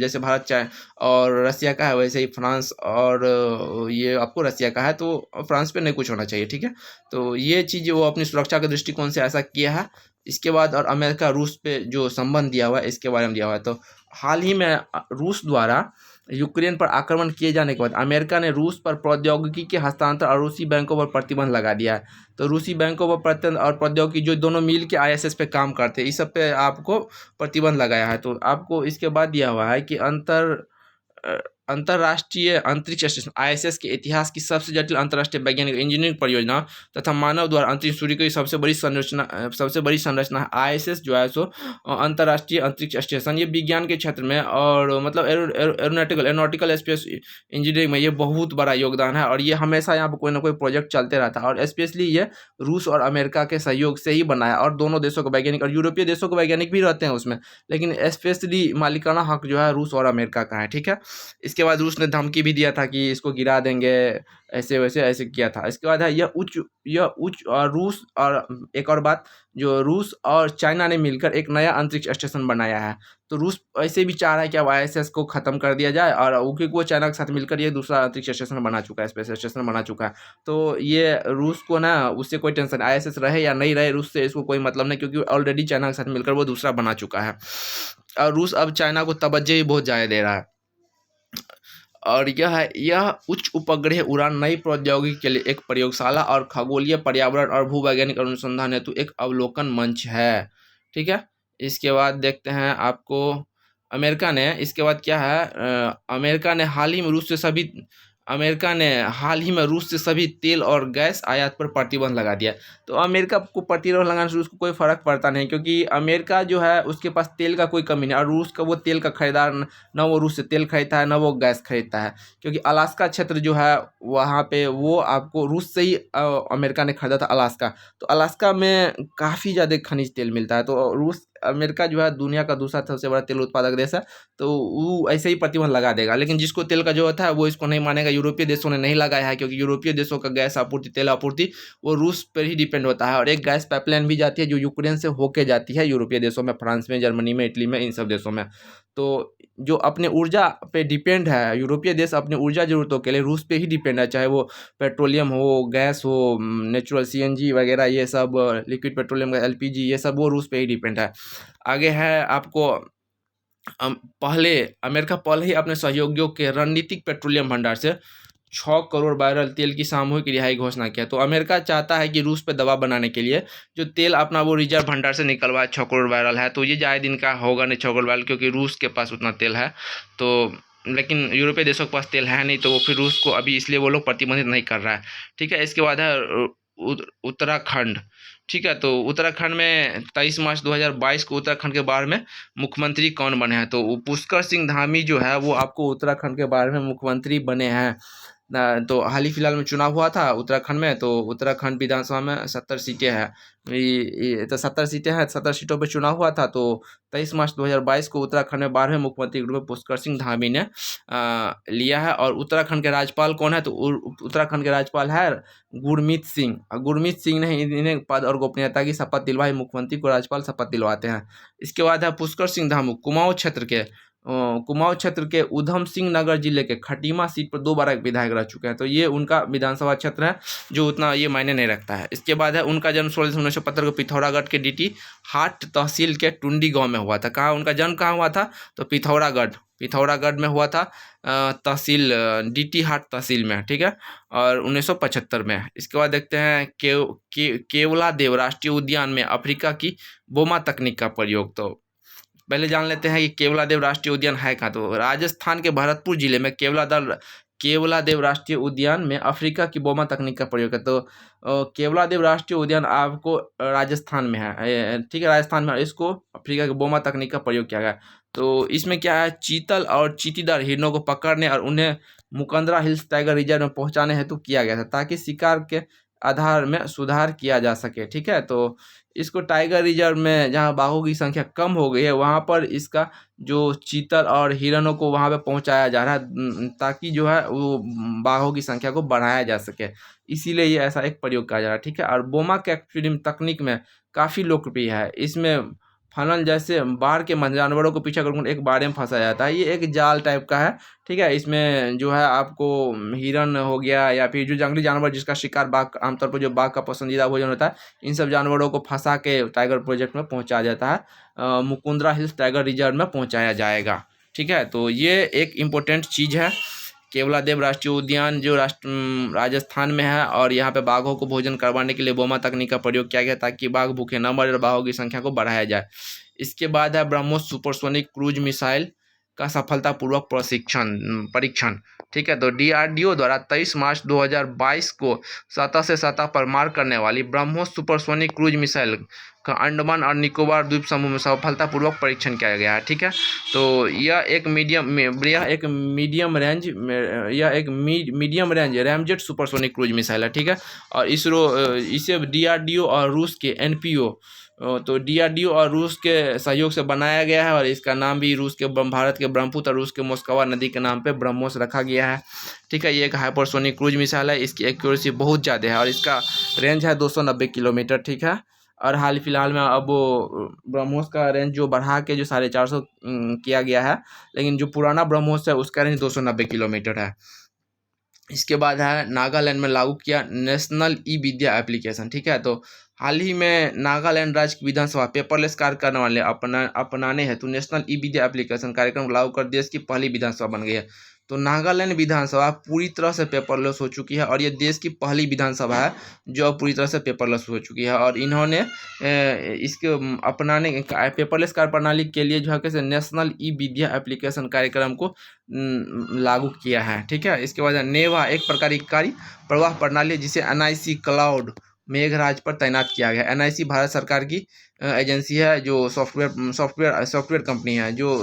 जैसे भारत चाहे और रसिया का है, वैसे ही फ्रांस और ये आपको रसिया का है। तो फ्रांस पे नहीं कुछ होना चाहिए, ठीक है। तो ये चीज़ वो अपनी सुरक्षा के दृष्टिकोण से ऐसा किया है। इसके बाद और अमेरिका रूस पे जो संबंध दिया हुआ है, इसके बारे में दिया हुआ है। तो हाल ही में रूस द्वारा यूक्रेन पर आक्रमण किए जाने के बाद अमेरिका ने रूस पर प्रौद्योगिकी के हस्तांतरण और रूसी बैंकों पर प्रतिबंध लगा दिया है। तो रूसी बैंकों पर प्रतिबंध और प्रौद्योगिकी जो दोनों मिल के ISS पे काम करते हैं, इस सब पे आपको प्रतिबंध लगाया है। तो आपको इसके बाद दिया हुआ है कि अंतर्राष्ट्रीय अंतरिक्ष स्टेशन ISS के इतिहास की सबसे जटिल अंतर्राष्ट्रीय वैज्ञानिक इंजीनियरिंग परियोजना तथा मानव द्वारा अंतरिक्ष सूर्य की सबसे बड़ी संरचना है। ISS जो है सो अंतर्राष्ट्रीय अंतरिक्ष स्टेशन, ये विज्ञान के क्षेत्र में और मतलब एरोनॉटिकल स्पेस इंजीनियरिंग में ये बहुत बड़ा योगदान है और ये हमेशा यहाँ पर कोई ना कोई प्रोजेक्ट चलते रहता है और स्पेशली ये रूस और अमेरिका के सहयोग से ही बना है और दोनों देशों के वैज्ञानिक और यूरोपीय देशों के वैज्ञानिक भी रहते हैं उसमें, लेकिन स्पेशली मालिकाना हक जो है रूस और अमेरिका का है। ठीक है, इसके बाद रूस ने धमकी भी दिया था कि इसको गिरा देंगे, ऐसे वैसे ऐसे किया था। इसके बाद है यह उच्च और रूस और एक और बात, जो रूस और चाइना ने मिलकर एक नया अंतरिक्ष स्टेशन बनाया है। तो रूस ऐसे भी चाह रहा है कि अब ISS को ख़त्म कर दिया जाए और क्योंकि वो चाइना के साथ मिलकर ये दूसरा अंतरिक्ष स्टेशन बना चुका है, स्पेस स्टेशन बना चुका है। तो ये रूस को ना उससे कोई टेंशन, ISS रहे या नहीं रहे रूस से इसको कोई मतलब नहीं, क्योंकि ऑलरेडी चाइना के साथ मिलकर वो दूसरा बना चुका है और रूस अब चाइना को तवज्जो ही बहुत ज़्यादा दे रहा है। और यह उच्च उपग्रह उड़ान नई प्रौद्योगिकी के लिए एक प्रयोगशाला और खगोलीय पर्यावरण और भूवैज्ञानिक अनुसंधान हेतु एक अवलोकन मंच है। ठीक है, इसके बाद देखते हैं आपको अमेरिका ने, इसके बाद क्या है, अमेरिका ने हाल ही में रूस से सभी तेल और गैस आयात पर प्रतिबंध लगा दिया। तो अमेरिका को प्रतिबंध लगाने से रूस को कोई फ़र्क पड़ता नहीं, क्योंकि अमेरिका जो है उसके पास तेल का कोई कमी नहीं और रूस का वो तेल का खरीदार न वो रूस से तेल खरीदता है न वो गैस खरीदता है, क्योंकि अलास्का क्षेत्र जो है वहाँ पे वो आपको रूस से ही अमेरिका ने खरीदा था अलास्का। तो अलास्का में काफ़ी ज़्यादा खनिज तेल मिलता है, तो रूस अमेरिका जो है दुनिया का दूसरा सबसे बड़ा तेल उत्पादक देश है, तो वो ऐसे ही प्रतिबंध लगा देगा। लेकिन जिसको तेल का ज़रूरत है वो इसको नहीं मानेगा। यूरोपीय देशों ने नहीं लगाया है, क्योंकि यूरोपीय देशों का गैस आपूर्ति, तेल आपूर्ति वो रूस पर ही डिपेंड होता है और एक गैस पाइपलाइन भी जाती है जो यूक्रेन से होके जाती है यूरोपीय देशों में, फ्रांस में, जर्मनी में, इटली में, इन सब देशों में। तो जो अपने ऊर्जा पे डिपेंड है, यूरोपीय देश अपने ऊर्जा ज़रूरतों के लिए रूस पे ही डिपेंड है, चाहे वो पेट्रोलियम हो, गैस हो, नेचुरल CNG वगैरह, ये सब लिक्विड पेट्रोलियम का LPG, ये सब वो रूस पे ही डिपेंड है। आगे है आपको अमेरिका पहले ही अपने सहयोगियों के रणनीतिक पेट्रोलियम भंडार से 6 करोड़ बैरल तेल की सामूहिक रिहाई घोषणा किया। तो अमेरिका चाहता है कि रूस पे दबाव बनाने के लिए जो तेल अपना वो रिजर्व भंडार से निकलवाए, 6 करोड़ बैरल है। तो ये ज़्यादा दिन का होगा नहीं 6 करोड़ बैरल, क्योंकि रूस के पास उतना तेल है। तो लेकिन यूरोपीय देशों के पास तेल है नहीं, तो वो फिर रूस को अभी इसलिए वो लोग प्रतिबंधित नहीं कर रहा है। ठीक है, इसके बाद है उत्तराखंड। ठीक है, तो उत्तराखंड में 23 मार्च 2022 को उत्तराखंड के बारे में मुख्यमंत्री कौन बने हैं? तो पुष्कर सिंह धामी जो है वो आपको उत्तराखंड के बारे में मुख्यमंत्री बने हैं। तो हाल ही फिलहाल में चुनाव हुआ था उत्तराखंड में, तो उत्तराखंड विधानसभा में 70 सीटें हैं। तो 70 सीटें हैं, 70 सीटों पर चुनाव हुआ था। तो 23 मार्च 2022 को उत्तराखंड में 12वें मुख्यमंत्री के रूप में पुष्कर सिंह धामी ने लिया है। और उत्तराखंड के राज्यपाल कौन है? तो उत्तराखंड के राज्यपाल है गुरमीत सिंह। गुरमीत सिंह ने इन्हें पद और गोपनीयता की शपथ दिलवाई। मुख्यमंत्री को राज्यपाल शपथ दिलवाते हैं। इसके बाद है पुष्कर सिंह धामी कुमाऊं क्षेत्र के उधम सिंह नगर जिले के खटीमा सीट पर 2 बार विधायक रह चुके हैं। तो ये उनका विधानसभा क्षेत्र है जो उतना ये मायने नहीं रखता है। इसके बाद है उनका जन्म 16 दिसंबर 1975 को पिथौरागढ़ के DT हाट तहसील के टुंडी गांव में हुआ था। कहाँ उनका जन्म कहाँ हुआ था? तो पिथौरागढ़ में हुआ था, तहसील DT हाट तहसील में। ठीक है, और 1975 में। इसके बाद देखते हैं केवला देव राष्ट्रीय उद्यान में अफ्रीका की बोमा तकनीक का प्रयोग। तो पहले जान लेते हैं कि केवलादेव राष्ट्रीय उद्यान है कहाँ। तो राजस्थान के भरतपुर जिले में केवलादेव राष्ट्रीय उद्यान में अफ्रीका की बोमा तकनीक का प्रयोग है। तो केवलादेव राष्ट्रीय उद्यान आपको राजस्थान में है। ठीक है, राजस्थान में इसको अफ्रीका की बोमा तकनीक का प्रयोग किया गया। तो इसमें क्या है, चीतल और चीटीदार हिरणों को पकड़ने और उन्हें मुकंदरा हिल्स टाइगर रिजर्व में पहुंचाने हेतु किया गया था, ताकि शिकार के आधार में सुधार किया जा सके। ठीक है, तो इसको टाइगर रिजर्व में जहाँ बाघों की संख्या कम हो गई है वहाँ पर इसका जो चीतल और हिरणों को वहाँ पे पहुँचाया जा रहा है, ताकि जो है वो बाघों की संख्या को बढ़ाया जा सके। इसीलिए ये ऐसा एक प्रयोग किया जा रहा है। ठीक है, और बोमा कैप्चरिंग तकनीक में काफ़ी लोकप्रिय है। इसमें फनल जैसे बाढ़ के जानवरों को पीछा कर एक बाड़े में फंसा जाता है। ये एक जाल टाइप का है। ठीक है, इसमें जो है आपको हिरन हो गया या फिर जो जंगली जानवर जिसका शिकार बाघ, आमतौर पर जो बाघ का पसंदीदा भोजन होता है, इन सब जानवरों को फंसा के टाइगर प्रोजेक्ट में पहुंचाया जाता है। मुकुंदरा हिल्स टाइगर रिजर्व में पहुंचाया जाएगा। ठीक है, तो ये एक इम्पोर्टेंट चीज़ है। केवलादेव राष्ट्रीय उद्यान जो राजस्थान में है, और यहाँ पे बाघों को भोजन करवाने के लिए बोमा तकनीक का प्रयोग किया गया, ताकि बाघ भूखे न मरे और बाघों की संख्या को बढ़ाया जाए। इसके बाद है ब्रह्मोस सुपरसोनिक क्रूज मिसाइल का सफलतापूर्वक परीक्षण। ठीक है, तो DRDO द्वारा 23 मार्च 2022 को सतह से सतह पर मार करने वाली ब्रह्मोस सुपरसोनिक क्रूज मिसाइल का अंडमान और निकोबार द्वीप समूह में सफलतापूर्वक परीक्षण किया गया है। ठीक है, तो यह एक medium range ramjet supersonic cruise missile है। ठीक है, और इसे DRDO और रूस के NPO, तो DRDO और रूस के सहयोग से बनाया गया है, और इसका नाम भी भारत के ब्रह्मपुत्र और रूस के मोस्कवा नदी के नाम पे ब्रह्मोस रखा गया है। ठीक है, ये एक हाइपरसोनिक क्रूज मिसाइल है। इसकी एक्यूरेसी बहुत ज़्यादा है और इसका रेंज है 290 किलोमीटर। ठीक है, और हाल फिलहाल में अब वो ब्रह्मोस का रेंज जो बढ़ा के जो 450 किया गया है, लेकिन जो पुराना ब्रह्मोस है उसका रेंज 290 किलोमीटर है। इसके बाद है नागालैंड में लागू किया नेशनल ई विद्या एप्लीकेशन। ठीक है, तो हाल ही में नागालैंड राज्य की विधानसभा पेपरलेस कार्य करने वाले अपनाने हेतु नेशनल ई विद्या एप्लीकेशन कार्यक्रम लागू कर देश की पहली विधानसभा बन गई है। तो नागालैंड विधानसभा पूरी तरह से पेपरलेस हो चुकी है और ये देश की पहली विधानसभा है जो अब पूरी तरह से पेपरलेस हो चुकी है। और इन्होंने इसके अपनाने पेपरलेस कार्य प्रणाली के लिए जो है कैसे नेशनल ई विद्या एप्लीकेशन कार्यक्रम को लागू किया है। ठीक है, इसके बाद नेवा एक प्रकार की कार्य प्रवाह प्रणाली जिसे NIC क्लाउड मेघराज पर तैनात किया गया। NIC भारत सरकार की एजेंसी है जो सॉफ्टवेयर कंपनी है जो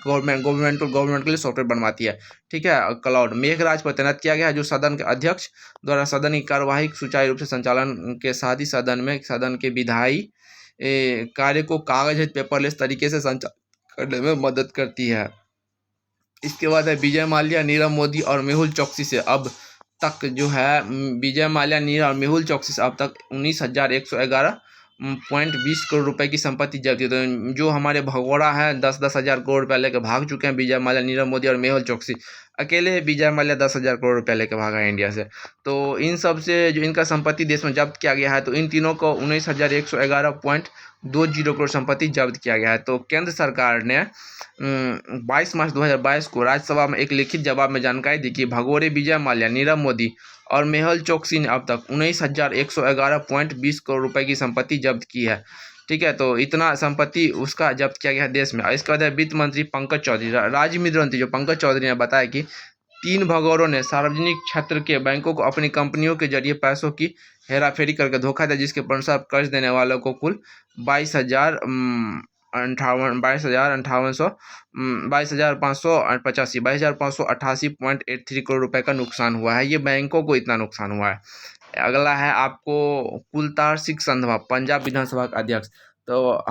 गवर्नमेंट के लिए सॉफ्टवेयर बनवाती है। ठीक है, क्लाउड मेघराज पर तैनात किया गया है, जो सदन के अध्यक्ष द्वारा सदन की कार्यवाही सुचारू रूप से संचालन के साथ ही सदन के विधायी कार्य को कागज पेपरलेस तरीके से संचालित करने में मदद करती है। इसके बाद है विजय माल्या, नीरव मोदी और मेहुल चोकसी से अब तक जो है विजय माल्या, नीरव और मेहुल चोकसी से अब तक 19,111.20 करोड़ रुपए की संपत्ति जब्त। तो जो हमारे भगोड़ा है 10-10 हज़ार करोड़ रुपए लेकर भाग चुके हैं विजय माल्या, नीरव मोदी और मेहुल चोकसी। अकेले विजय माल्या 10,000 करोड़ रुपए लेकर भागा है इंडिया से। तो इन सब से जो इनका संपत्ति देश में जब्त किया गया है, तो इन तीनों को 19,111.20 करोड़ संपत्ति जब्त किया गया है। तो केंद्र सरकार ने 22 मार्च 2022 को राज्यसभा में एक लिखित जवाब में जानकारी दी कि भगोड़े विजय माल्या, नीरव मोदी और मेहुल चोकसी ने अब तक 19,111.20 करोड़ रुपए की संपत्ति जब्त की है। ठीक है, तो इतना संपत्ति उसका जब्त किया गया है देश में। इसके बाद वित्त मंत्री पंकज चौधरी, राज्य वित्त मंत्री जो पंकज चौधरी ने बताया कि 3 भगोड़ों ने सार्वजनिक क्षेत्र के बैंकों को अपनी कंपनियों के जरिए पैसों की हेराफेरी करके धोखा दिया, जिसके परिणामस्वरूप कर्ज देने वालों को कुल 22,588.83 करोड़ रुपए का नुकसान हुआ है। ये बैंकों को इतना नुकसान हुआ है। अगला है आपको कुलतार सिंह संधवा, पंजाब विधानसभा का अध्यक्ष। तो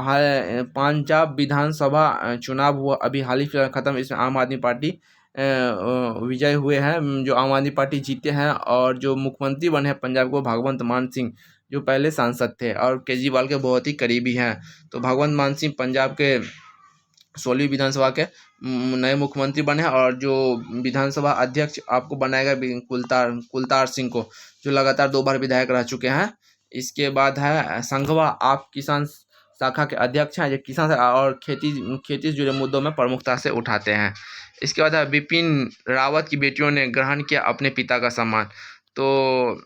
पंजाब विधानसभा चुनाव हुआ अभी हाल ही फिलहाल खत्म। इसमें आम आदमी पार्टी विजय हुए हैं, जो आम आदमी पार्टी जीते हैं, और जो मुख्यमंत्री बने हैं पंजाब को भगवंत मान सिंह, जो पहले सांसद थे और केजरीवाल के बहुत ही करीबी हैं। तो भगवंत मान सिंह पंजाब के 16वीं विधानसभा के नए मुख्यमंत्री बने हैं, और जो विधानसभा अध्यक्ष आपको बनाएगा कुलतार सिंह को, जो लगातार 2 बार विधायक रह चुके हैं। इसके बाद है संघवा आप किसान शाखा के अध्यक्ष हैं, जो किसान और खेती से जुड़े मुद्दों में प्रमुखता से उठाते हैं। इसके बाद है बिपिन रावत की बेटियों ने ग्रहण किया अपने पिता का सम्मान। तो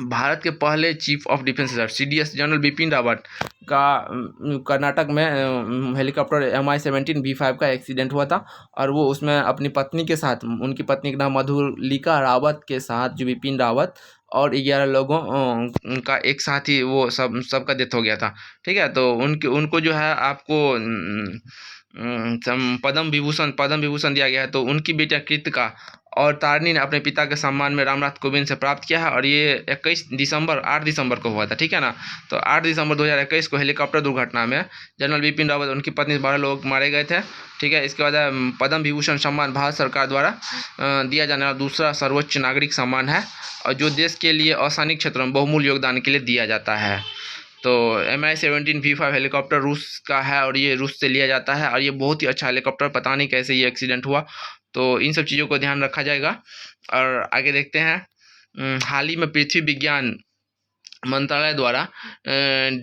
भारत के पहले chief of defence staff CDS general Bipin Rawat का कर्नाटक में हेलीकॉप्टर MI-17 V5 का एक्सीडेंट हुआ था, और वो उसमें अपनी पत्नी के साथ, उनकी पत्नी का नाम मधुलिका रावत के साथ जो बिपिन रावत और 11 लोगों का एक साथ ही वो सबका डेथ हो गया था। ठीक है, तो उनको जो है आपको पद्म विभूषण दिया गया है। तो उनकी बेटियां कृतिका और तारिणी ने अपने पिता के सम्मान में रामनाथ कोविंद से प्राप्त किया है, और ये 8 दिसंबर को हुआ था। ठीक है ना, तो 8 दिसंबर 2021 को हेलीकॉप्टर दुर्घटना में जनरल बिपिन रावत, उनकी पत्नी 12 लोग मारे गए थे। ठीक है, इसके बाद पद्म विभूषण सम्मान भारत सरकार द्वारा दिया जाने वाला दूसरा सर्वोच्च नागरिक सम्मान है, और जो देश के लिए असैनिक क्षेत्रों में बहुमूल्य योगदान के लिए दिया जाता है। तो MI-17 V5 हेलीकॉप्टर रूस का है, और ये रूस से लिया जाता है, और ये बहुत ही अच्छा हेलीकॉप्टर, पता नहीं कैसे ये एक्सीडेंट हुआ। तो इन सब चीज़ों को ध्यान रखा जाएगा। और आगे देखते हैं, हाल ही में पृथ्वी विज्ञान मंत्रालय द्वारा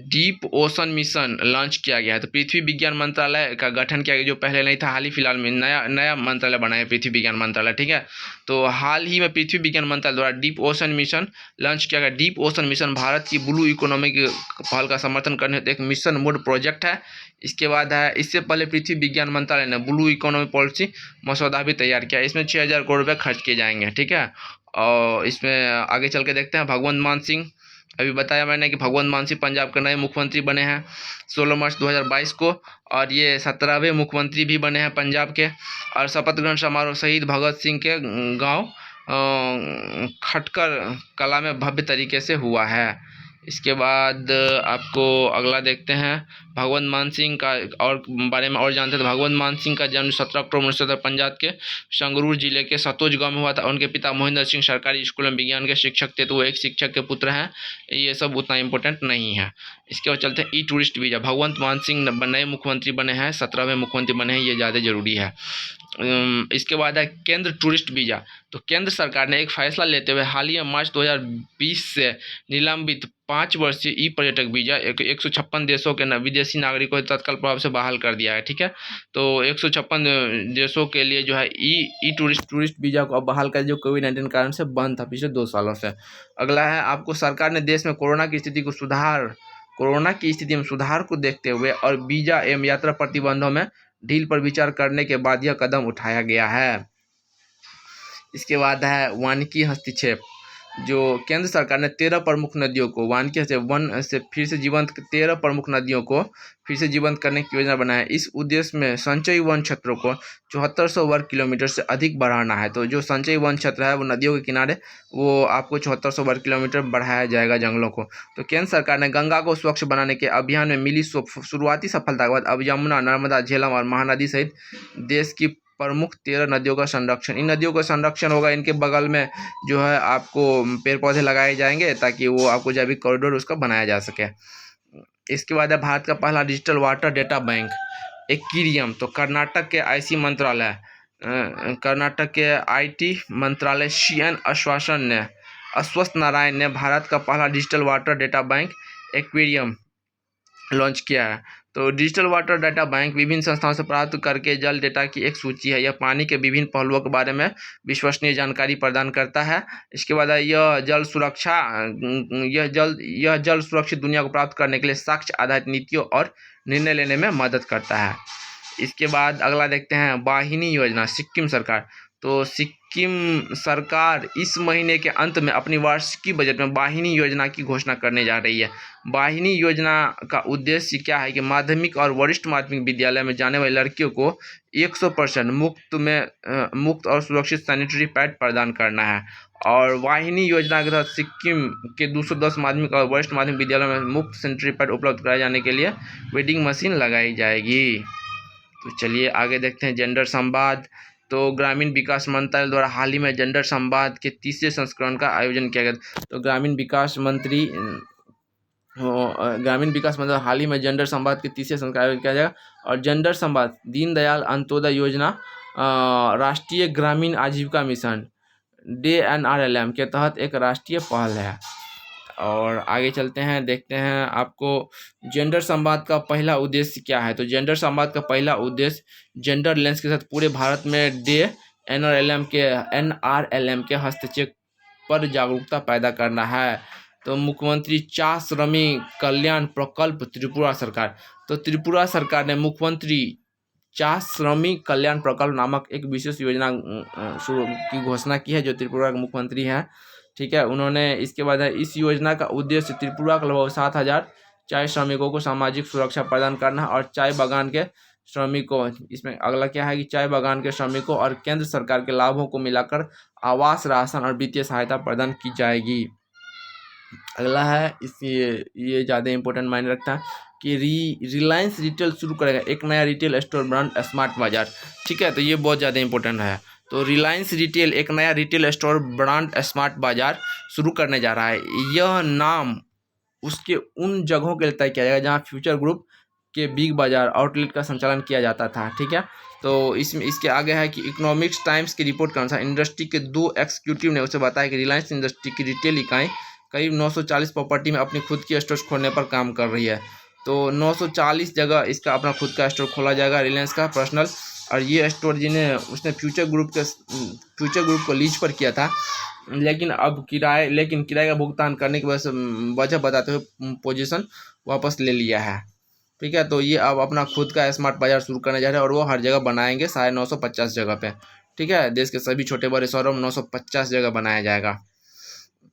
डीप ओशन मिशन लॉन्च किया गया है। तो पृथ्वी विज्ञान मंत्रालय का गठन किया गया, जो पहले नहीं था, हाल ही फिलहाल में नया मंत्रालय बना है पृथ्वी विज्ञान मंत्रालय, ठीक है। तो हाल ही में पृथ्वी विज्ञान मंत्रालय द्वारा डीप ओशन मिशन लॉन्च किया गया। डीप ओशन मिशन भारत की ब्लू इकोनॉमी की पहल का समर्थन करने हेतु एक मिशन मोड प्रोजेक्ट है। इसके बाद है, इससे पहले पृथ्वी विज्ञान मंत्रालय ने ब्लू इकोनॉमी पॉलिसी मसौदा भी तैयार किया। इसमें 6,000 करोड़ रुपये खर्च किए जाएंगे, ठीक है। और इसमें आगे चल के देखते हैं। भगवंत मान सिंह, अभी बताया मैंने कि भगवंत मान सिंह पंजाब के नए मुख्यमंत्री बने हैं 16 मार्च 2022 को, और ये 17वें मुख्यमंत्री भी बने हैं पंजाब के। और शपथ ग्रहण समारोह शहीद भगत सिंह के गांव खटकर कला में भव्य तरीके से हुआ है। इसके बाद आपको अगला देखते हैं भगवंत मान सिंह का और बारे में और जानते हैं। तो भगवंत मान सिंह का जन्म 17 अक्टूबर 1970 पंजाब के संगरूर जिले के सतोज गांव में हुआ था। उनके पिता मोहिंदर सिंह सरकारी स्कूल में विज्ञान के शिक्षक थे, तो वो एक शिक्षक के पुत्र हैं। ये सब उतना इम्पोर्टेंट नहीं है। इसके बाद चलते हैं ई टूरिस्ट वीज़ा। भगवंत मान सिंह नए मुख्यमंत्री बने हैं, 17वें मुख्यमंत्री बने हैं, ये ज़्यादा जरूरी है। इसके बाद है केंद्र टूरिस्ट वीज़ा। तो केंद्र सरकार ने एक फैसला लेते हुए हाल ही में मार्च 2020 से निलंबित 5 वर्षीय ई पर्यटक वीज़ा 156 देशों के विदेशी नागरिकों को तत्काल प्रभाव से बहाल कर दिया है, ठीक है। तो 156 देशों के लिए जो है ई टूरिस्ट वीज़ा को अब बहाल कर, जो कोविड-19 कारण से बंद था पिछले 2 सालों से। अगला है आपको, सरकार ने देश में कोरोना की स्थिति में सुधार को देखते हुए और वीज़ा एवं यात्रा प्रतिबंधों में ढील पर विचार करने के बाद यह कदम उठाया गया है। इसके बाद है वानिकी हस्तक्षेप। जो केंद्र सरकार ने 13 प्रमुख नदियों को वानिकी हस्तक्षेप से फिर से जीवंत 13 प्रमुख नदियों को फिर से जीवंत करने की योजना बनाया है। इस उद्देश्य में संचयी वन क्षेत्रों को 7400 वर्ग किलोमीटर से अधिक बढ़ाना है। तो जो संचयी वन क्षेत्र है वो नदियों के किनारे, वो आपको 7400 वर्ग किलोमीटर बढ़ाया जाएगा जंगलों को। तो केंद्र सरकार ने गंगा को स्वच्छ बनाने के अभियान में मिली शुरुआती सफलता के बाद अब यमुना, नर्मदा, झेलम और महानदी सहित देश की प्रमुख 13 नदियों का संरक्षण, इन नदियों का संरक्षण होगा। इनके बगल में जो है आपको पेड़ पौधे लगाए जाएंगे ताकि वो आपको जैविक कॉरिडोर उसका बनाया जा सके। इसके बाद है भारत का पहला digital water data bank aquarium. तो कर्नाटक के आईसी मंत्रालय कर्नाटक के आईटी मंत्रालय CN अश्वत्थ नारायण ने भारत का पहला digital water data bank aquarium launch किया है। तो डिजिटल वाटर डाटा बैंक विभिन्न संस्थाओं से प्राप्त करके जल डेटा की एक सूची है। यह पानी के विभिन्न पहलुओं के बारे में विश्वसनीय जानकारी प्रदान करता है। इसके बाद यह जल सुरक्षित दुनिया को प्राप्त करने के लिए साक्ष्य आधारित नीतियों और निर्णय लेने में मदद करता है। इसके बाद अगला देखते हैं वाहिनी योजना। सिक्किम सरकार, तो सिक्किम सरकार इस महीने के अंत में अपनी वार्षिक बजट में वाहिनी योजना की घोषणा करने जा रही है। वाहिनी योजना का उद्देश्य क्या है कि माध्यमिक और वरिष्ठ माध्यमिक विद्यालय में जाने वाली लड़कियों को 100% मुफ्त और सुरक्षित सैनिटरी पैड प्रदान करना है। और वाहिनी योजना के तहत सिक्किम के 210 माध्यमिक और वरिष्ठ माध्यमिक विद्यालयों में मुफ्त सैनिटरी पैड उपलब्ध कराए जाने के लिए वेंडिंग मशीन लगाई जाएगी। तो चलिए आगे देखते हैं जेंडर संवाद। तो ग्रामीण विकास मंत्रालय द्वारा हाल ही में जेंडर संवाद के 3रे संस्करण का आयोजन किया गया। तो ग्रामीण विकास मंत्रालय हाल ही में जेंडर संवाद के 3रे संस्करण का आयोजन किया जाएगा। और जेंडर संवाद दीनदयाल अंत्योदय योजना, राष्ट्रीय ग्रामीण आजीविका मिशन DNRLM के तहत एक राष्ट्रीय पहल है। और आगे चलते हैं, देखते हैं आपको जेंडर संवाद का पहला उद्देश्य क्या है। तो जेंडर संवाद का पहला उद्देश्य जेंडर लेंस के साथ पूरे भारत में NRLM के हस्तक्षेप पर जागरूकता पैदा करना है। तो मुख्यमंत्री 4 श्रमिक कल्याण प्रकल्प त्रिपुरा सरकार, तो त्रिपुरा सरकार ने मुख्यमंत्री 4 श्रमिक कल्याण प्रकल्प नामक एक विशेष योजना की घोषणा की है, जो त्रिपुरा के मुख्यमंत्री हैं, ठीक है। उन्होंने इसके बाद इस योजना का उद्देश्य त्रिपुरा के लगभग 7,000 चाय श्रमिकों को सामाजिक सुरक्षा प्रदान करना और चाय बागान के श्रमिकों, इसमें अगला क्या है कि चाय बागान के श्रमिकों और केंद्र सरकार के लाभों को मिलाकर आवास, राशन और वित्तीय सहायता प्रदान की जाएगी। अगला है ये ज़्यादा इंपॉर्टेंट मायने रखता है कि रिलायंस रिटेल शुरू करेगा एक नया रिटेल स्टोर ब्रांड स्मार्ट बाजार, ठीक है। तो ये बहुत ज़्यादा इंपॉर्टेंट है। तो रिलायंस रिटेल एक नया रिटेल स्टोर ब्रांड स्मार्ट बाजार शुरू करने जा रहा है। यह नाम उसके उन जगहों के लिए तय किया जाएगा जहां फ्यूचर ग्रुप के बिग बाजार आउटलेट का संचालन किया जाता था, ठीक है। तो इसमें इसके आगे है कि इकोनॉमिक्स टाइम्स की रिपोर्ट के अनुसार इंडस्ट्री के 2 एग्जीक्यूटिव ने उसे बताया कि रिलायंस इंडस्ट्री की रिटेल इकाई करीब 940 प्रॉपर्टी में अपनी खुद की स्टोर खोलने पर काम कर रही है। तो 940 जगह इसका अपना खुद का स्टोर खोला जाएगा, रिलायंस का पर्सनल। और ये स्टोर जिन्हें उसने फ्यूचर ग्रुप को लीज पर किया था, लेकिन किराए का भुगतान करने की वजह बताते हुए पोजीशन वापस ले लिया है। ठीक है, तो ये अब अपना खुद का स्मार्ट बाजार शुरू करने जा रहे हैं और वो हर जगह बनाएंगे 950 जगह पे। ठीक है, देश के सभी छोटे बड़े शहरों में 950 जगह बनाया जाएगा।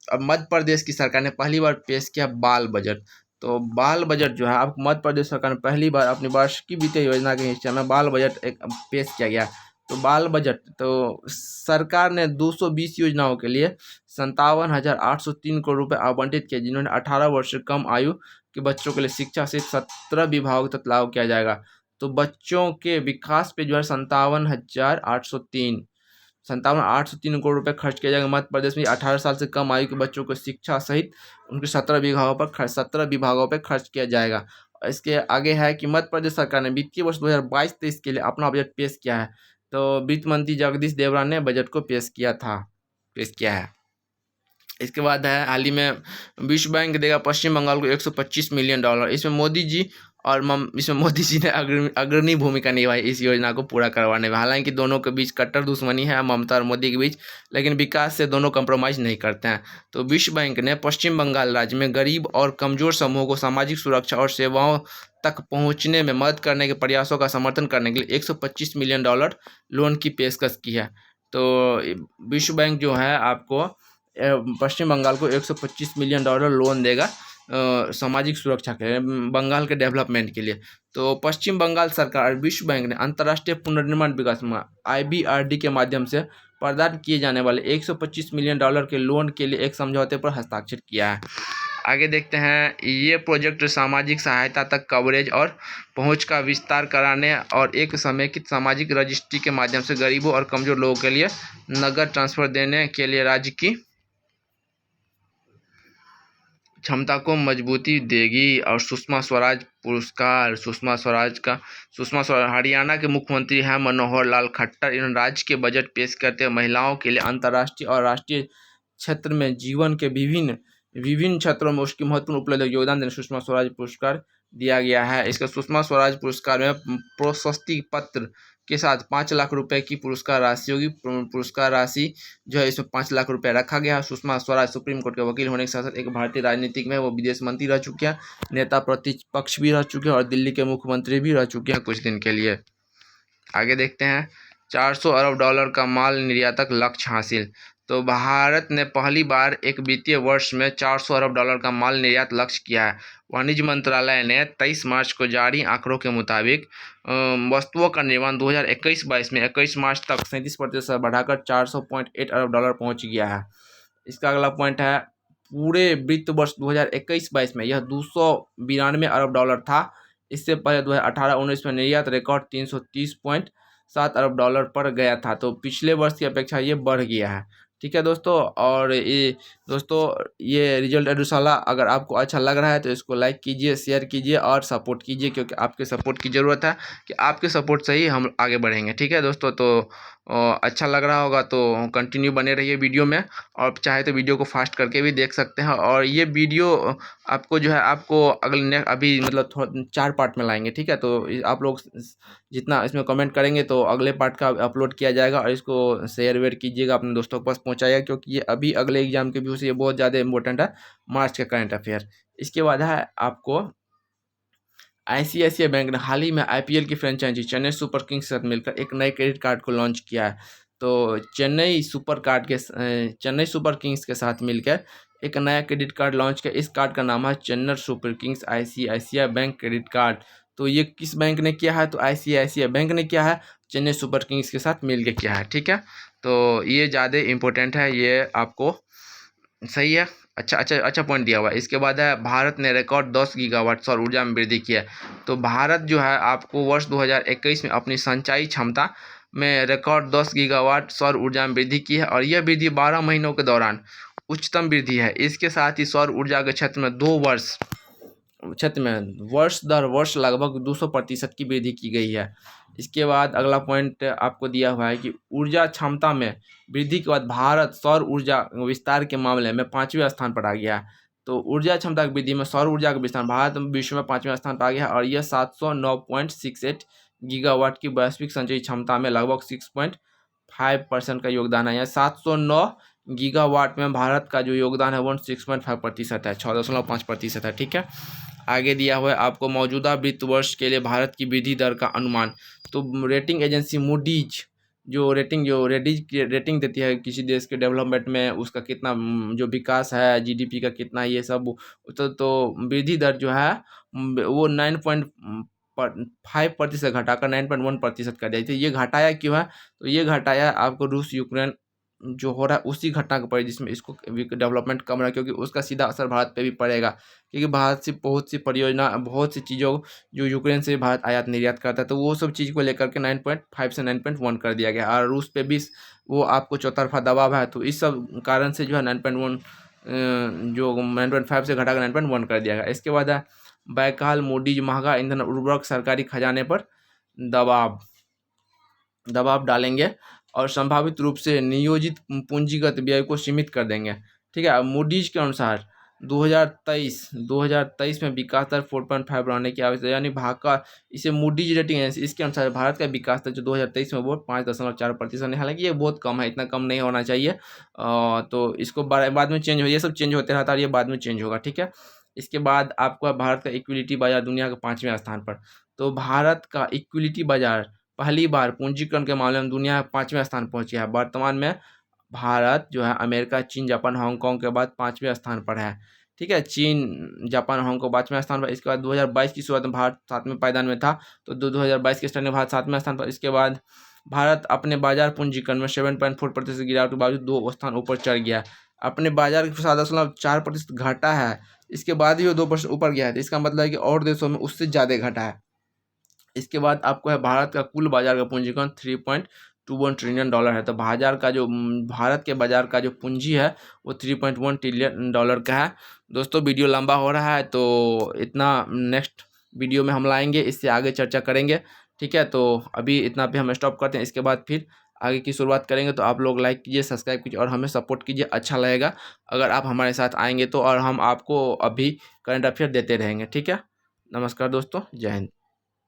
अब मध्य प्रदेश की सरकार ने पहली बार पेश किया बाल बजट। तो बाल बजट जो है, अब मध्य प्रदेश सरकार ने पहली बार अपनी वार्षिक वित्तीय योजना के हिस्से में बाल बजट एक पेश किया गया। तो बाल बजट, तो सरकार ने 220 योजनाओं के लिए 57,803 करोड़ रुपए आवंटित किए, जिन्होंने 18 वर्ष से कम आयु के बच्चों के लिए शिक्षा से 17 विभागों तक लागू किया जाएगा। तो बच्चों के विकास पे जो है 57,803 करोड़ रुपए खर्च किया जाएगा मध्य प्रदेश में। 18 साल से कम आयु के बच्चों को शिक्षा सहित उनके 17 विभागों पर खर्च किया जाएगा। इसके आगे है कि मध्य प्रदेश सरकार ने वित्तीय वर्ष 2022-23 के लिए अपना बजट पेश किया है। तो वित्त मंत्री जगदीश देवड़ा ने बजट को पेश किया है। इसके बाद है, हाल ही में विश्व बैंक देगा पश्चिम बंगाल को $125 मिलियन। इसमें मोदी जी ने अग्रणी भूमिका निभाई इस योजना को पूरा करवाने में। हालांकि दोनों के बीच कट्टर दुश्मनी है, ममता और मोदी के बीच, लेकिन विकास से दोनों कंप्रोमाइज़ नहीं करते हैं। तो विश्व बैंक ने पश्चिम बंगाल राज्य में गरीब और कमजोर समूहों को सामाजिक सुरक्षा और सेवाओं तक पहुंचने में मदद करने के प्रयासों का समर्थन करने के लिए $125 मिलियन लोन की पेशकश की है। तो विश्व बैंक जो है आपको पश्चिम बंगाल को $125 मिलियन लोन देगा सामाजिक सुरक्षा के, बंगाल के डेवलपमेंट के लिए। तो पश्चिम बंगाल सरकार और विश्व बैंक ने अंतर्राष्ट्रीय पुनर्निर्माण विकास IBRD के माध्यम से प्रदान किए जाने वाले $125 मिलियन के लोन के लिए एक समझौते पर हस्ताक्षर किया है। आगे देखते हैं, ये प्रोजेक्ट सामाजिक सहायता तक कवरेज और पहुंच का विस्तार कराने और एक समेकित सामाजिक रजिस्ट्री के माध्यम से गरीबों और कमजोर लोगों के लिए नगद ट्रांसफर देने के लिए राज्य की क्षमता को मजबूती देगी। और सुषमा स्वराज हरियाणा के मुख्यमंत्री हैं मनोहर लाल खट्टर। इन्होंने राज्य के बजट पेश करते हुए महिलाओं के लिए अंतर्राष्ट्रीय और राष्ट्रीय क्षेत्र में जीवन के विभिन्न क्षेत्रों में उसकी महत्वपूर्ण उपलब्धि योगदान देने सुषमा स्वराज पुरस्कार दिया गया है। इसका सुषमा स्वराज पुरस्कार में प्रशस्ति पत्र के साथ 5 लाख रुपए की पुरस्कार राशि होगी। पुरस्कार राशि जो है इसमें 5 लाख रुपए रखा गया है। सुषमा स्वराज सुप्रीम कोर्ट के वकील होने के साथ साथ एक भारतीय राजनीतिक में वो विदेश मंत्री रह चुके हैं, नेता प्रतिपक्ष भी रह चुके हैं और दिल्ली के मुख्यमंत्री भी रह चुके हैं कुछ दिन के लिए। आगे देखते हैं, $400 अरब का माल निर्यातक लक्ष्य हासिल। तो भारत ने पहली बार एक वित्तीय वर्ष में $400 अरब का माल निर्यात लक्ष्य किया है। वाणिज्य मंत्रालय ने 23 मार्च को जारी आंकड़ों के मुताबिक वस्तुओं का निर्माण 2021-22 में 21 मार्च तक 37% बढ़ाकर $400.8 अरब पहुंच गया है। इसका अगला पॉइंट है, पूरे वित्त वर्ष 2021-22 में यह $292 अरब था। इससे पहले 2018-19 में निर्यात रिकॉर्ड $330.7 अरब पर गया था। तो पिछले वर्ष की अपेक्षा ये बढ़ गया है। ठीक है दोस्तों, और ये रिजल्ट एडुशाला अगर आपको अच्छा लग रहा है तो इसको लाइक कीजिए, शेयर कीजिए और सपोर्ट कीजिए, क्योंकि आपके सपोर्ट की ज़रूरत है, कि आपके सपोर्ट से ही हम आगे बढ़ेंगे। ठीक है दोस्तों, तो अच्छा लग रहा होगा तो कंटिन्यू बने रहिए वीडियो में, और चाहे तो वीडियो को फास्ट करके भी देख सकते हैं। और ये वीडियो आपको जो है आपको अभी मतलब 4 पार्ट में लाएंगे। ठीक है, तो आप लोग जितना इसमें कमेंट करेंगे तो अगले पार्ट का अपलोड किया जाएगा, और इसको शेयर वेयर कीजिएगा, अपने दोस्तों के पास पहुंचाइएगा, क्योंकि ये अभी अगले एग्जाम के व्यू से ये बहुत ज़्यादा इंपॉर्टेंट है, मार्च का करंट अफेयर। इसके बाद है आपको ICICI बैंक ने हाल ही में IPL की फ्रेंचाइजी चेन्नई सुपर किंग्स के साथ मिलकर एक नए क्रेडिट कार्ड को लॉन्च किया है। तो चेन्नई सुपर किंग्स के साथ मिलकर एक नया क्रेडिट कार्ड लॉन्च किया। इस कार्ड का नाम है Chennai super Kings ICICI bank credit card. तो ये किस बैंक ने किया है? तो ICICI बैंक ने किया है, चेन्नई सुपर किंग्स के साथ मिलकर किया है। ठीक है, तो ये ज़्यादा इम्पोर्टेंट है, ये आपको सही है। अच्छा पॉइंट दिया हुआ है। इसके बाद है, भारत ने रिकॉर्ड 10 गीगावाट सौर ऊर्जा में वृद्धि की है। तो भारत जो है आपको वर्ष 2021 में अपनी संचयी क्षमता में रिकॉर्ड 10 गीगावाट सौर ऊर्जा में वृद्धि की है, और यह वृद्धि 12 महीनों के दौरान उच्चतम वृद्धि है। इसके साथ ही सौर ऊर्जा के क्षेत्र में वर्ष दर वर्ष लगभग 200% की वृद्धि की गई है। इसके बाद अगला पॉइंट आपको दिया हुआ है कि ऊर्जा क्षमता में वृद्धि के बाद भारत सौर ऊर्जा विस्तार के मामले में 5वें स्थान पर आ गया है। तो ऊर्जा क्षमता की वृद्धि में सौर ऊर्जा का विस्तार भारत विश्व में 5वें स्थान पर आ गया है और यह 709.68 गीगावाट की वैश्विक संचयी क्षमता में लगभग 6.5% का योगदान है। यहाँ 709 गीगावाट में भारत का जो योगदान है वो 6.5% है, 6.5% है। ठीक है, आगे दिया हुआ है आपको मौजूदा वित्त वर्ष के लिए भारत की वृद्धि दर का अनुमान। तो रेटिंग एजेंसी मूडीज जो रेटिंग देती है किसी देश के डेवलपमेंट में, उसका कितना जो विकास है, जीडीपी का कितना, ये सब तो वृद्धि दर जो है वो 9.5% घटाकर 9.1% कर दिया। तो ये घटाया क्यों है? तो ये घटाया आपको रूस यूक्रेन जो हो रहा है उसी घटना के पर, जिसमें इसको डेवलपमेंट कम रहा, क्योंकि उसका सीधा असर भारत पे भी पड़ेगा, क्योंकि भारत से बहुत सी परियोजना, बहुत सी चीज़ों जो यूक्रेन से भारत आयात निर्यात करता है, तो वो सब चीज़ को लेकर के 9.5 से 9.1 कर दिया गया। और रूस पे भी वो आपको चौतरफा दबाव है, तो इस सब कारण से जो है 9.1 जो 9.5 से घटाकर 9.1 कर दिया गया। इसके बाद है बैकाल मूडीज महंगा ईंधन उर्वरक सरकारी खजाने पर दबाव डालेंगे और संभावित रूप से नियोजित पूंजीगत व्यय को सीमित कर देंगे। ठीक है, मूडीज के अनुसार 2023 में विकास दर 4.5 बढ़ाने की आवश्यकता, यानी भाग इसे मूडीज रेटिंग है, इसके अनुसार भारत का विकास दर जो 2023 में वो 5.4% है। हालांकि ये बहुत कम है, इतना कम नहीं होना चाहिए। तो इसको बाद में चेंज हो, ये सब चेंज होते रहता है और ये बाद में चेंज होगा। ठीक है, इसके बाद आपका भारत का इक्विटी बाजार दुनिया के 5वें स्थान पर। तो भारत का इक्विटी बाजार पहली बार पूंजीकरण के मामले में दुनिया 5वें स्थान पहुंच गया है। वर्तमान में भारत जो है अमेरिका, चीन, जापान, हांगकांग के बाद 5वें स्थान पर है। ठीक है, चीन, जापान, हांगकांग 5वें स्थान पर। इसके बाद 2022 की शुरुआत में भारत 7वें पायदान में था, तो 2022 के स्टार्ट में भारत 7वें स्थान पर। इसके बाद भारत अपने बाजार पूंजीकरण में 7.4% गिरावट के बावजूद 2 स्थान ऊपर चढ़ गया। अपने बाजार 7.4% घटा है, इसके बाद भी वो 2% ऊपर गया है, तो इसका मतलब है कि और देशों में उससे ज़्यादा घटा है। इसके बाद आपको है भारत का कुल बाजार का पूंजीकरण $3.21 ट्रिलियन है। तो भारत के बाजार का जो पूंजी है वो $3.1 ट्रिलियन का है। दोस्तों वीडियो लंबा हो रहा है, तो इतना नेक्स्ट वीडियो में हम लाएंगे, इससे आगे चर्चा करेंगे। ठीक है, तो अभी इतना पे हम स्टॉप करते हैं, इसके बाद फिर आगे की शुरुआत करेंगे। तो आप लोग लाइक कीजिए, सब्सक्राइब कीजिए और हमें सपोर्ट कीजिए, अच्छा लगेगा अगर आप हमारे साथ आएंगे तो। और हम आपको अभी करंट अफेयर देते रहेंगे। ठीक है, नमस्कार दोस्तों, जय हिंद।